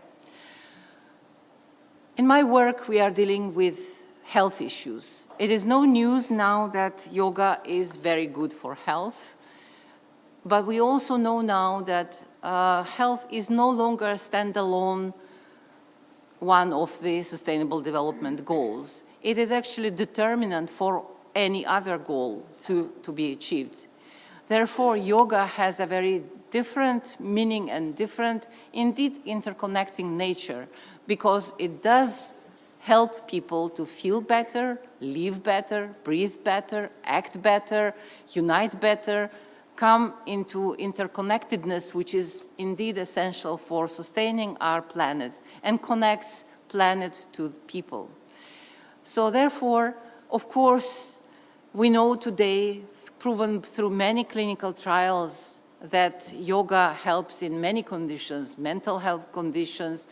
In my work, we are dealing with health issues. It is no news now that yoga is very good for health. But we also know now that health is no longer a standalone one of the Sustainable Development Goals. It is actually determinant for any other goal to be achieved. Therefore, yoga has a very different meaning and different, indeed, interconnecting nature, because it does help people to feel better, live better, breathe better, act better, unite better, come into interconnectedness, which is indeed essential for sustaining our planet and connects planet to people. So therefore, of course, we know today, proven through many clinical trials, that yoga helps in many conditions, mental health conditions,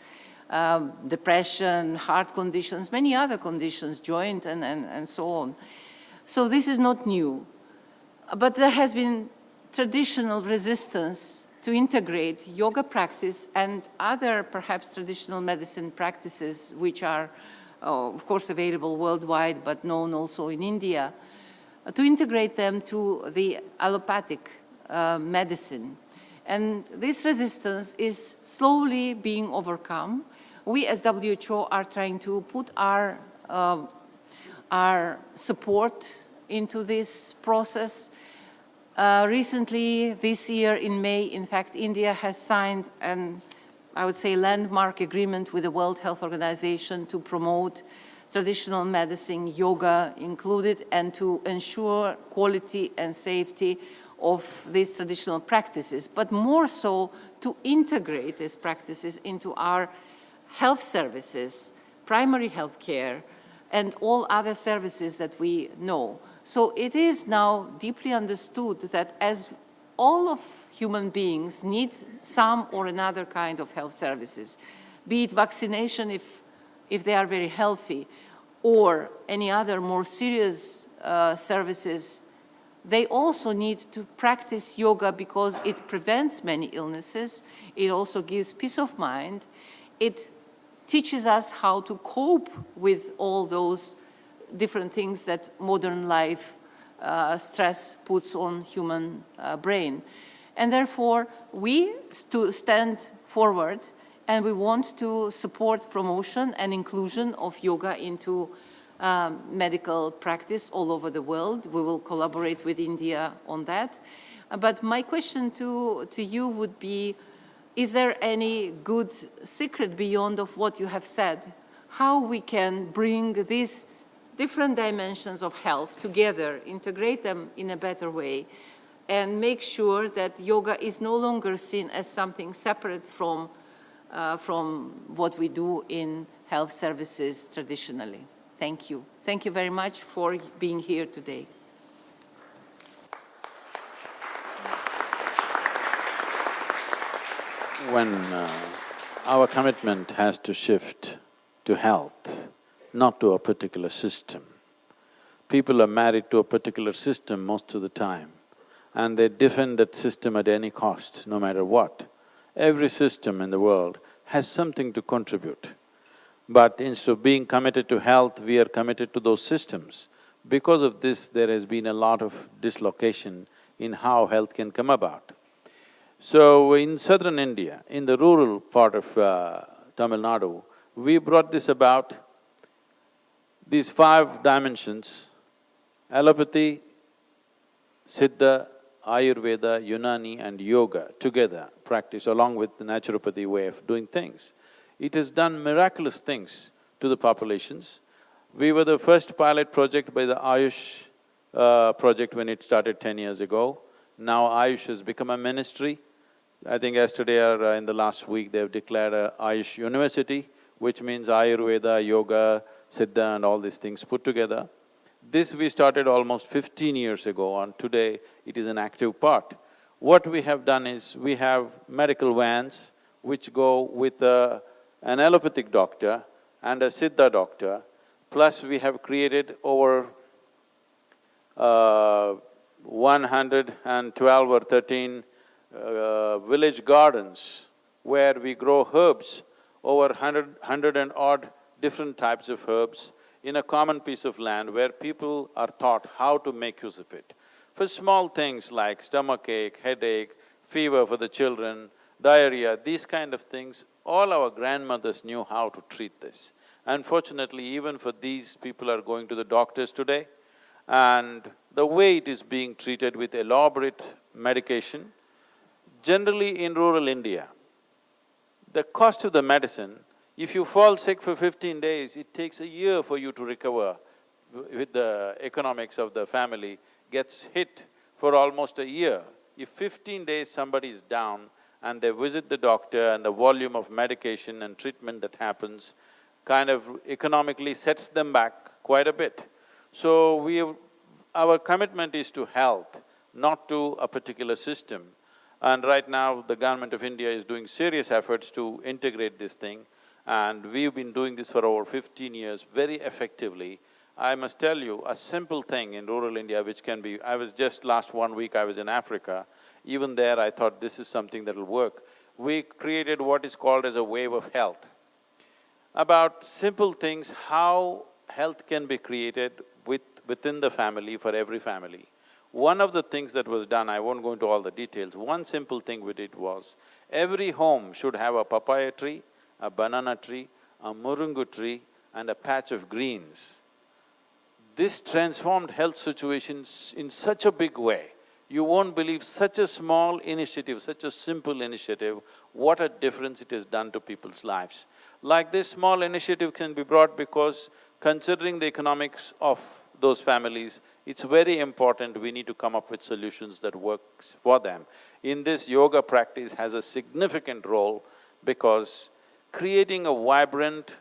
depression, heart conditions, many other conditions, joint and so on. So this is not new. But there has been traditional resistance to integrate yoga practice and other perhaps traditional medicine practices which are of course available worldwide but known also in India, to integrate them to the allopathic medicine. And this resistance is slowly being overcome. We as WHO are trying to put our support into this process. Recently, this year in May, in fact, India has signed an, I would say, landmark agreement with the World Health Organization to promote traditional medicine, yoga included, and to ensure quality and safety of these traditional practices, but more so to integrate these practices into our health services, primary health care, and all other services that we know. So it is now deeply understood that as all of human beings need some or another kind of health services, be it vaccination if they are very healthy, or any other more serious services, they also need to practice yoga because it prevents many illnesses. It also gives peace of mind. It teaches us how to cope with all those different things that modern life stress puts on human brain. And therefore, we stand forward and we want to support promotion and inclusion of yoga into medical practice all over the world. We will collaborate with India on that. But my question to you would be, is there any good secret beyond of what you have said? How we can bring these different dimensions of health together, integrate them in a better way, and make sure that yoga is no longer seen as something separate from what we do in health services traditionally. Thank you. Thank you very much for being here today. When our commitment has to shift to health, not to a particular system. People are married to a particular system most of the time, and they defend that system at any cost, no matter what. Every system in the world has something to contribute. But instead of being committed to health, we are committed to those systems. Because of this, there has been a lot of dislocation in how health can come about. So in southern India, in the rural part of Tamil Nadu, we brought this about, these 5 dimensions: allopathy, Siddha, Ayurveda, Unani and yoga together practice along with the naturopathy way of doing things. It has done miraculous things to the populations. We were the first pilot project by the Ayush project when it started 10 years ago. Now Ayush has become a ministry. I think yesterday or in the last week they have declared a Ayush University, which means Ayurveda, yoga, Siddha and all these things put together. This we started almost 15 years ago, and today it is an active part. What we have done is, we have medical vans which go with an allopathic doctor and a Siddha doctor, plus we have created over 112 or 13 village gardens where we grow herbs, over 100 and odd different types of herbs in a common piece of land where people are taught how to make use of it. For small things like stomachache, headache, fever for the children, diarrhea, these kind of things, all our grandmothers knew how to treat this. Unfortunately, even for these, people are going to the doctors today, and the way it is being treated with elaborate medication, generally in rural India, the cost of the medicine, if you fall sick for 15 days, it takes a year for you to recover. With the economics of the family, gets hit for almost a year. If 15 days somebody is down and they visit the doctor and the volume of medication and treatment that happens kind of economically sets them back quite a bit. So our commitment is to health, not to a particular system. And right now, the government of India is doing serious efforts to integrate this thing, and we've been doing this for over 15 years very effectively. I must tell you, a simple thing in rural India which can be… I was just last 1 week, I was in Africa. Even there, I thought this is something that'll work. We created what is called as a wave of health. About simple things, how health can be created within the family, for every family. One of the things that was done, I won't go into all the details, one simple thing we did was, every home should have a papaya tree, a banana tree, a murungu tree and a patch of greens. This transformed health situations in such a big way. You won't believe such a small initiative, such a simple initiative, what a difference it has done to people's lives. Like this small initiative can be brought because considering the economics of those families, it's very important we need to come up with solutions that works for them. In this, yoga practice has a significant role because creating a vibrant,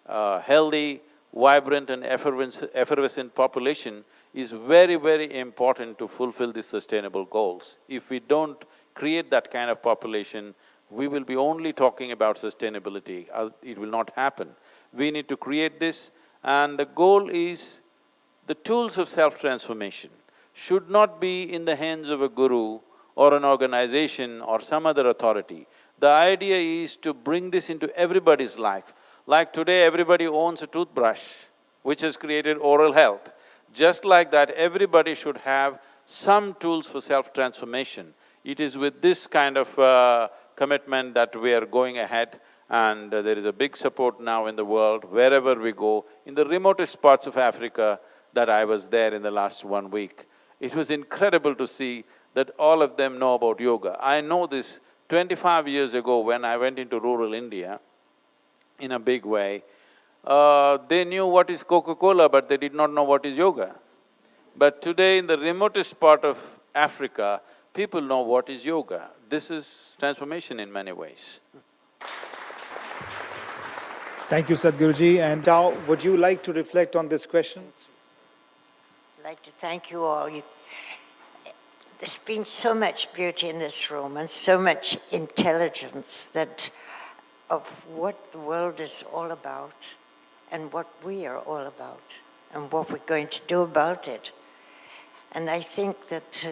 healthy, vibrant and effervescent population is very, very important to fulfill the sustainable goals. If we don't create that kind of population, we will be only talking about sustainability, it will not happen. We need to create this, and the goal is the tools of self-transformation should not be in the hands of a guru or an organization or some other authority. The idea is to bring this into everybody's life. Like today, everybody owns a toothbrush, which has created oral health. Just like that, everybody should have some tools for self-transformation. It is with this kind of commitment that we are going ahead, and there is a big support now in the world, wherever we go. In the remotest parts of Africa that I was there in the last 1 week, it was incredible to see that all of them know about yoga. I know this 25 years ago when I went into rural India in a big way, they knew what is Coca-Cola, but they did not know what is yoga. But today in the remotest part of Africa, people know what is yoga. This is transformation in many ways. Thank you, Sadhguruji. And Tao, would you like to reflect on this question? I'd like to thank you all. There's been so much beauty in this room and so much intelligence of what the world is all about and what we are all about and what we're going to do about it. And I think that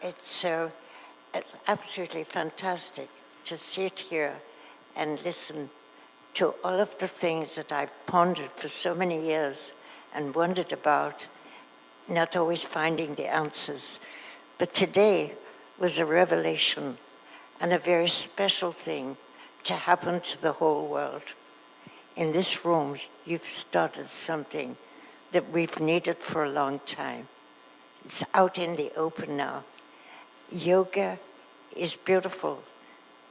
it's absolutely fantastic to sit here and listen to all of the things that I've pondered for so many years and wondered about, not always finding the answers. But today was a revelation and a very special thing to happen to the whole world. In this room, you've started something that we've needed for a long time. It's out in the open now. Yoga is beautiful,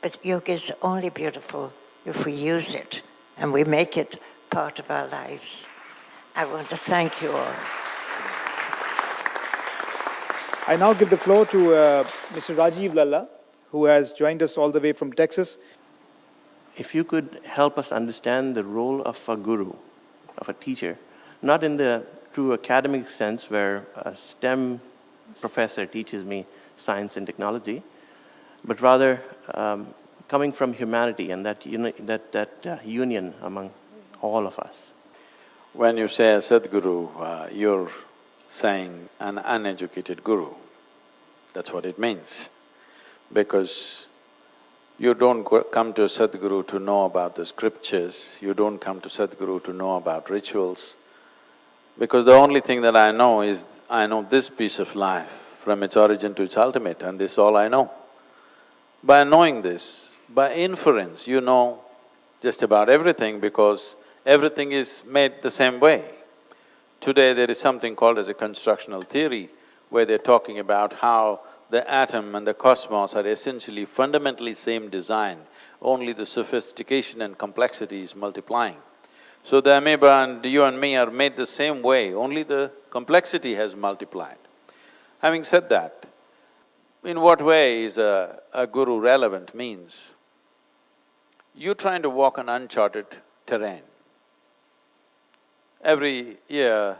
but yoga is only beautiful if we use it and we make it part of our lives. I want to thank you all. I now give the floor to Mr. Rajiv Lalla, who has joined us all the way from Texas. If you could help us understand the role of a guru, of a teacher, not in the true academic sense where a STEM professor teaches me science and technology, but rather coming from humanity and that union among all of us. When you say a Sadhguru, you're saying an uneducated guru. That's what it means. Because you don't come to a Sadhguru to know about the scriptures, you don't come to Sadhguru to know about rituals, because the only thing that I know is, I know this piece of life from its origin to its ultimate, and this is all I know. By knowing this, by inference, you know just about everything because everything is made the same way. Today there is something called as a constructional theory, where they're talking about how the atom and the cosmos are essentially fundamentally same design, only the sophistication and complexity is multiplying. So the amoeba and you and me are made the same way, only the complexity has multiplied. Having said that, in what way is a guru relevant means, you're trying to walk on uncharted terrain. Every year,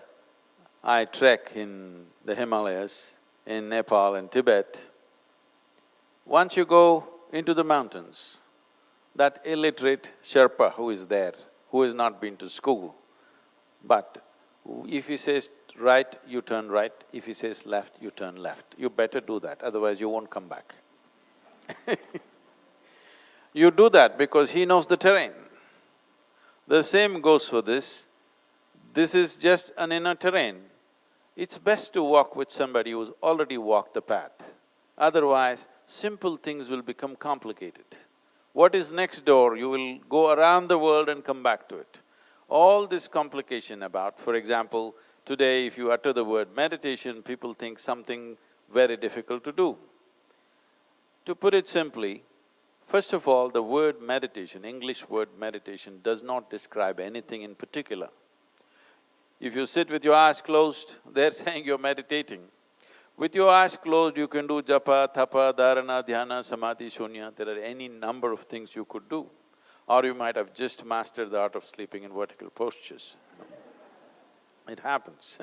I trek in the Himalayas, in Nepal and Tibet. Once you go into the mountains, that illiterate Sherpa who is there, who has not been to school, but if he says right, you turn right, if he says left, you turn left. You better do that, otherwise you won't come back. You do that because he knows the terrain. The same goes for this. This is just an inner terrain. It's best to walk with somebody who's already walked the path. Otherwise, simple things will become complicated. What is next door, you will go around the world and come back to it. All this complication about, for example, today if you utter the word meditation, people think something very difficult to do. To put it simply, first of all, the word meditation, English word meditation, does not describe anything in particular. If you sit with your eyes closed, they're saying you're meditating. With your eyes closed, you can do japa, tapa, dharana, dhyana, samadhi, shunya, there are any number of things you could do. Or you might have just mastered the art of sleeping in vertical postures. It happens.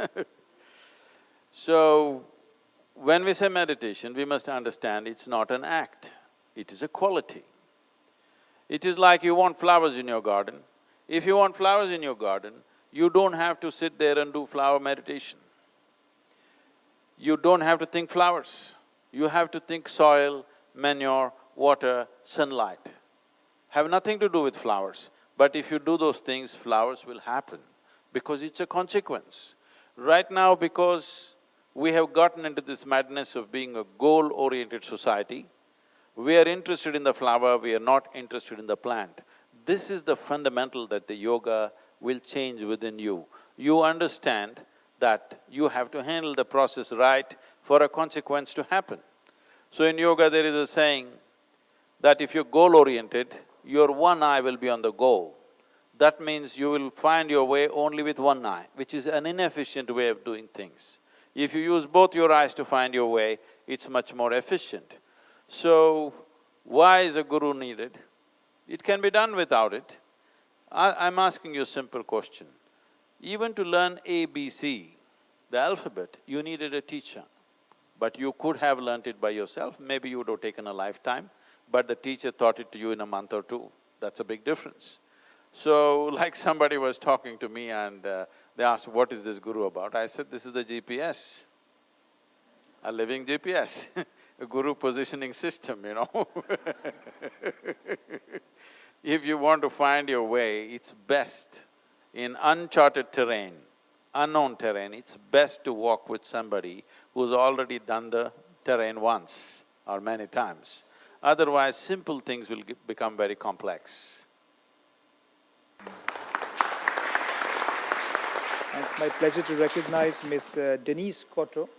So, when we say meditation, we must understand it's not an act, it is a quality. It is like you want flowers in your garden. If you want flowers in your garden, you don't have to sit there and do flower meditation. You don't have to think flowers. You have to think soil, manure, water, sunlight. Have nothing to do with flowers. But if you do those things, flowers will happen because it's a consequence. Right now, because we have gotten into this madness of being a goal-oriented society, we are interested in the flower, we are not interested in the plant. This is the fundamental that the yoga will change within you. You understand that you have to handle the process right for a consequence to happen. So in yoga there is a saying that if you're goal-oriented, your one eye will be on the goal. That means you will find your way only with one eye, which is an inefficient way of doing things. If you use both your eyes to find your way, it's much more efficient. So, why is a guru needed? It can be done without it. I'm asking you a simple question. Even to learn ABC, the alphabet, you needed a teacher. But you could have learnt it by yourself, maybe you would have taken a lifetime, but the teacher taught it to you in a month or two. That's a big difference. So, like somebody was talking to me and they asked, what is this guru about? I said, this is the GPS, a living GPS, a guru positioning system, you know. If you want to find your way, it's best in uncharted terrain, unknown terrain, it's best to walk with somebody who's already done the terrain once or many times. Otherwise, simple things will become very complex. And it's my pleasure to recognize Ms. Denise Cotto,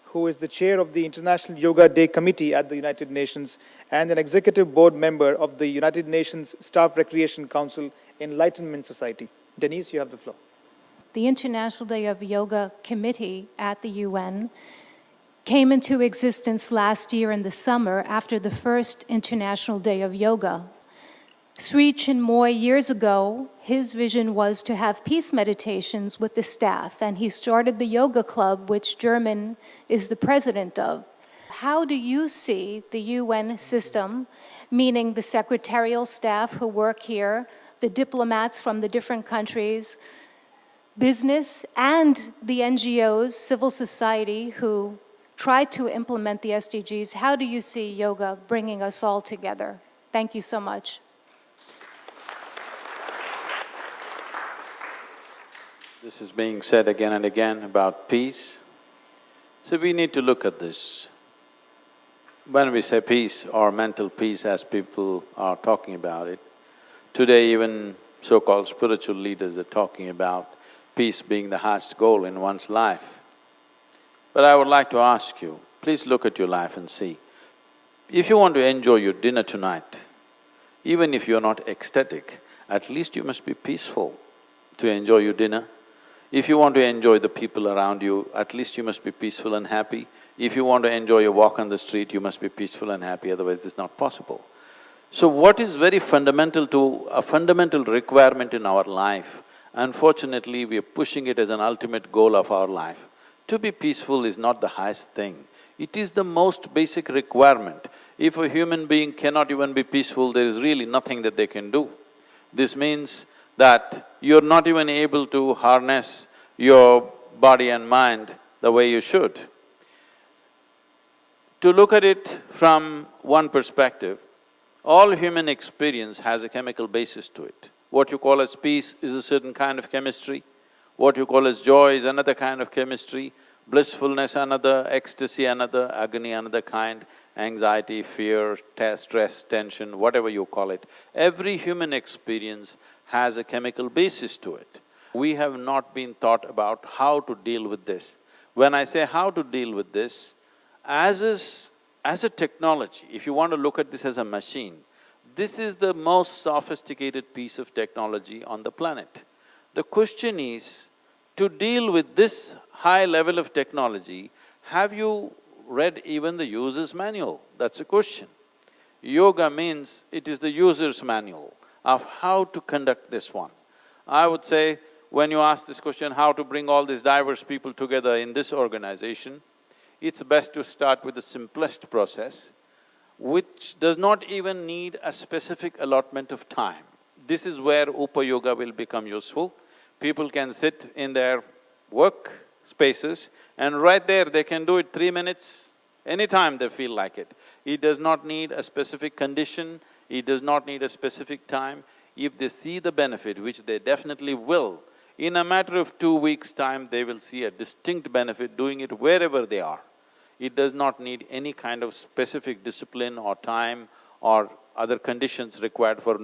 who is the chair of the International Yoga Day Committee at the United Nations and an executive board member of the United Nations Staff Recreation Council Enlightenment Society. Denise, you have the floor. The International Day of Yoga Committee at the UN came into existence last year in the summer after the first International Day of Yoga. Sri Chinmoy, years ago, his vision was to have peace meditations with the staff, and he started the yoga club, which German is the president of. How do you see the UN system, meaning the secretarial staff who work here, the diplomats from the different countries, business, and the NGOs, civil society, who try to implement the SDGs? How do you see yoga bringing us all together? Thank you so much. This is being said again and again about peace. So we need to look at this. When we say peace or mental peace as people are talking about it, today even so-called spiritual leaders are talking about peace being the highest goal in one's life. But I would like to ask you, please look at your life and see. If you want to enjoy your dinner tonight, even if you're not ecstatic, at least you must be peaceful to enjoy your dinner. If you want to enjoy the people around you, at least you must be peaceful and happy. If you want to enjoy your walk on the street, you must be peaceful and happy, otherwise this is not possible. So what is very fundamental to… a fundamental requirement in our life, unfortunately we are pushing it as an ultimate goal of our life. To be peaceful is not the highest thing, it is the most basic requirement. If a human being cannot even be peaceful, there is really nothing that they can do. This means that you're not even able to harness your body and mind the way you should. To look at it from one perspective, all human experience has a chemical basis to it. What you call as peace is a certain kind of chemistry, what you call as joy is another kind of chemistry, blissfulness another, ecstasy another, agony another kind, anxiety, fear, stress, tension, whatever you call it. Every human experience has a chemical basis to it. We have not been taught about how to deal with this. When I say how to deal with this, as a technology, if you want to look at this as a machine, this is the most sophisticated piece of technology on the planet. The question is, to deal with this high level of technology, have you read even the user's manual? That's a question. Yoga means it is the user's manual of how to conduct this one. I would say, when you ask this question, how to bring all these diverse people together in this organization, it's best to start with the simplest process, which does not even need a specific allotment of time. This is where Upa Yoga will become useful. People can sit in their work spaces and right there they can do it 3 minutes, anytime they feel like it. It does not need a specific condition, it does not need a specific time. If they see the benefit, which they definitely will, in a matter of 2 weeks' time, they will see a distinct benefit doing it wherever they are. It does not need any kind of specific discipline or time or other conditions required for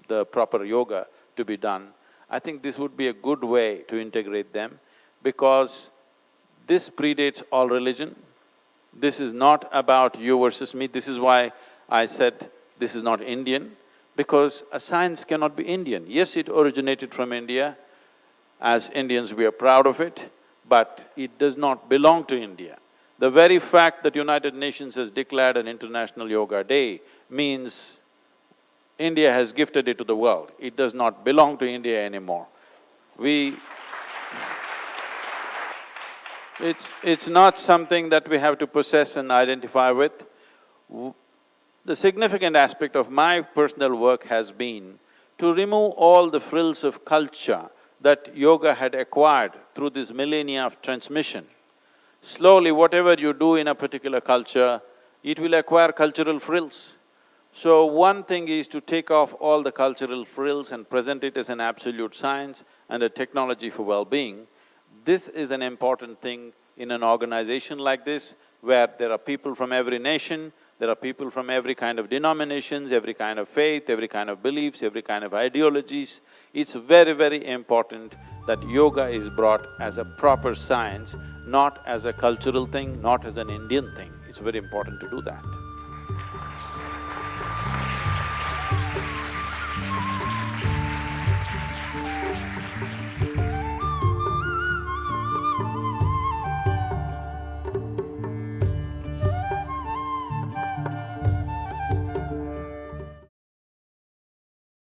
the proper yoga to be done. I think this would be a good way to integrate them, because this predates all religion. This is not about you versus me. This is why I said this is not Indian, because a science cannot be Indian. Yes, it originated from India. As Indians, we are proud of it, but it does not belong to India. The very fact that United Nations has declared an International Yoga Day means India has gifted it to the world. It does not belong to India anymore. It's not something that we have to possess and identify with. The significant aspect of my personal work has been to remove all the frills of culture that yoga had acquired through this millennia of transmission. Slowly, whatever you do in a particular culture, it will acquire cultural frills. So one thing is to take off all the cultural frills and present it as an absolute science and a technology for well-being. This is an important thing in an organization like this, where there are people from every nation, there are people from every kind of denominations, every kind of faith, every kind of beliefs, every kind of ideologies. It's very, very important that yoga is brought as a proper science, not as a cultural thing, not as an Indian thing. It's very important to do that.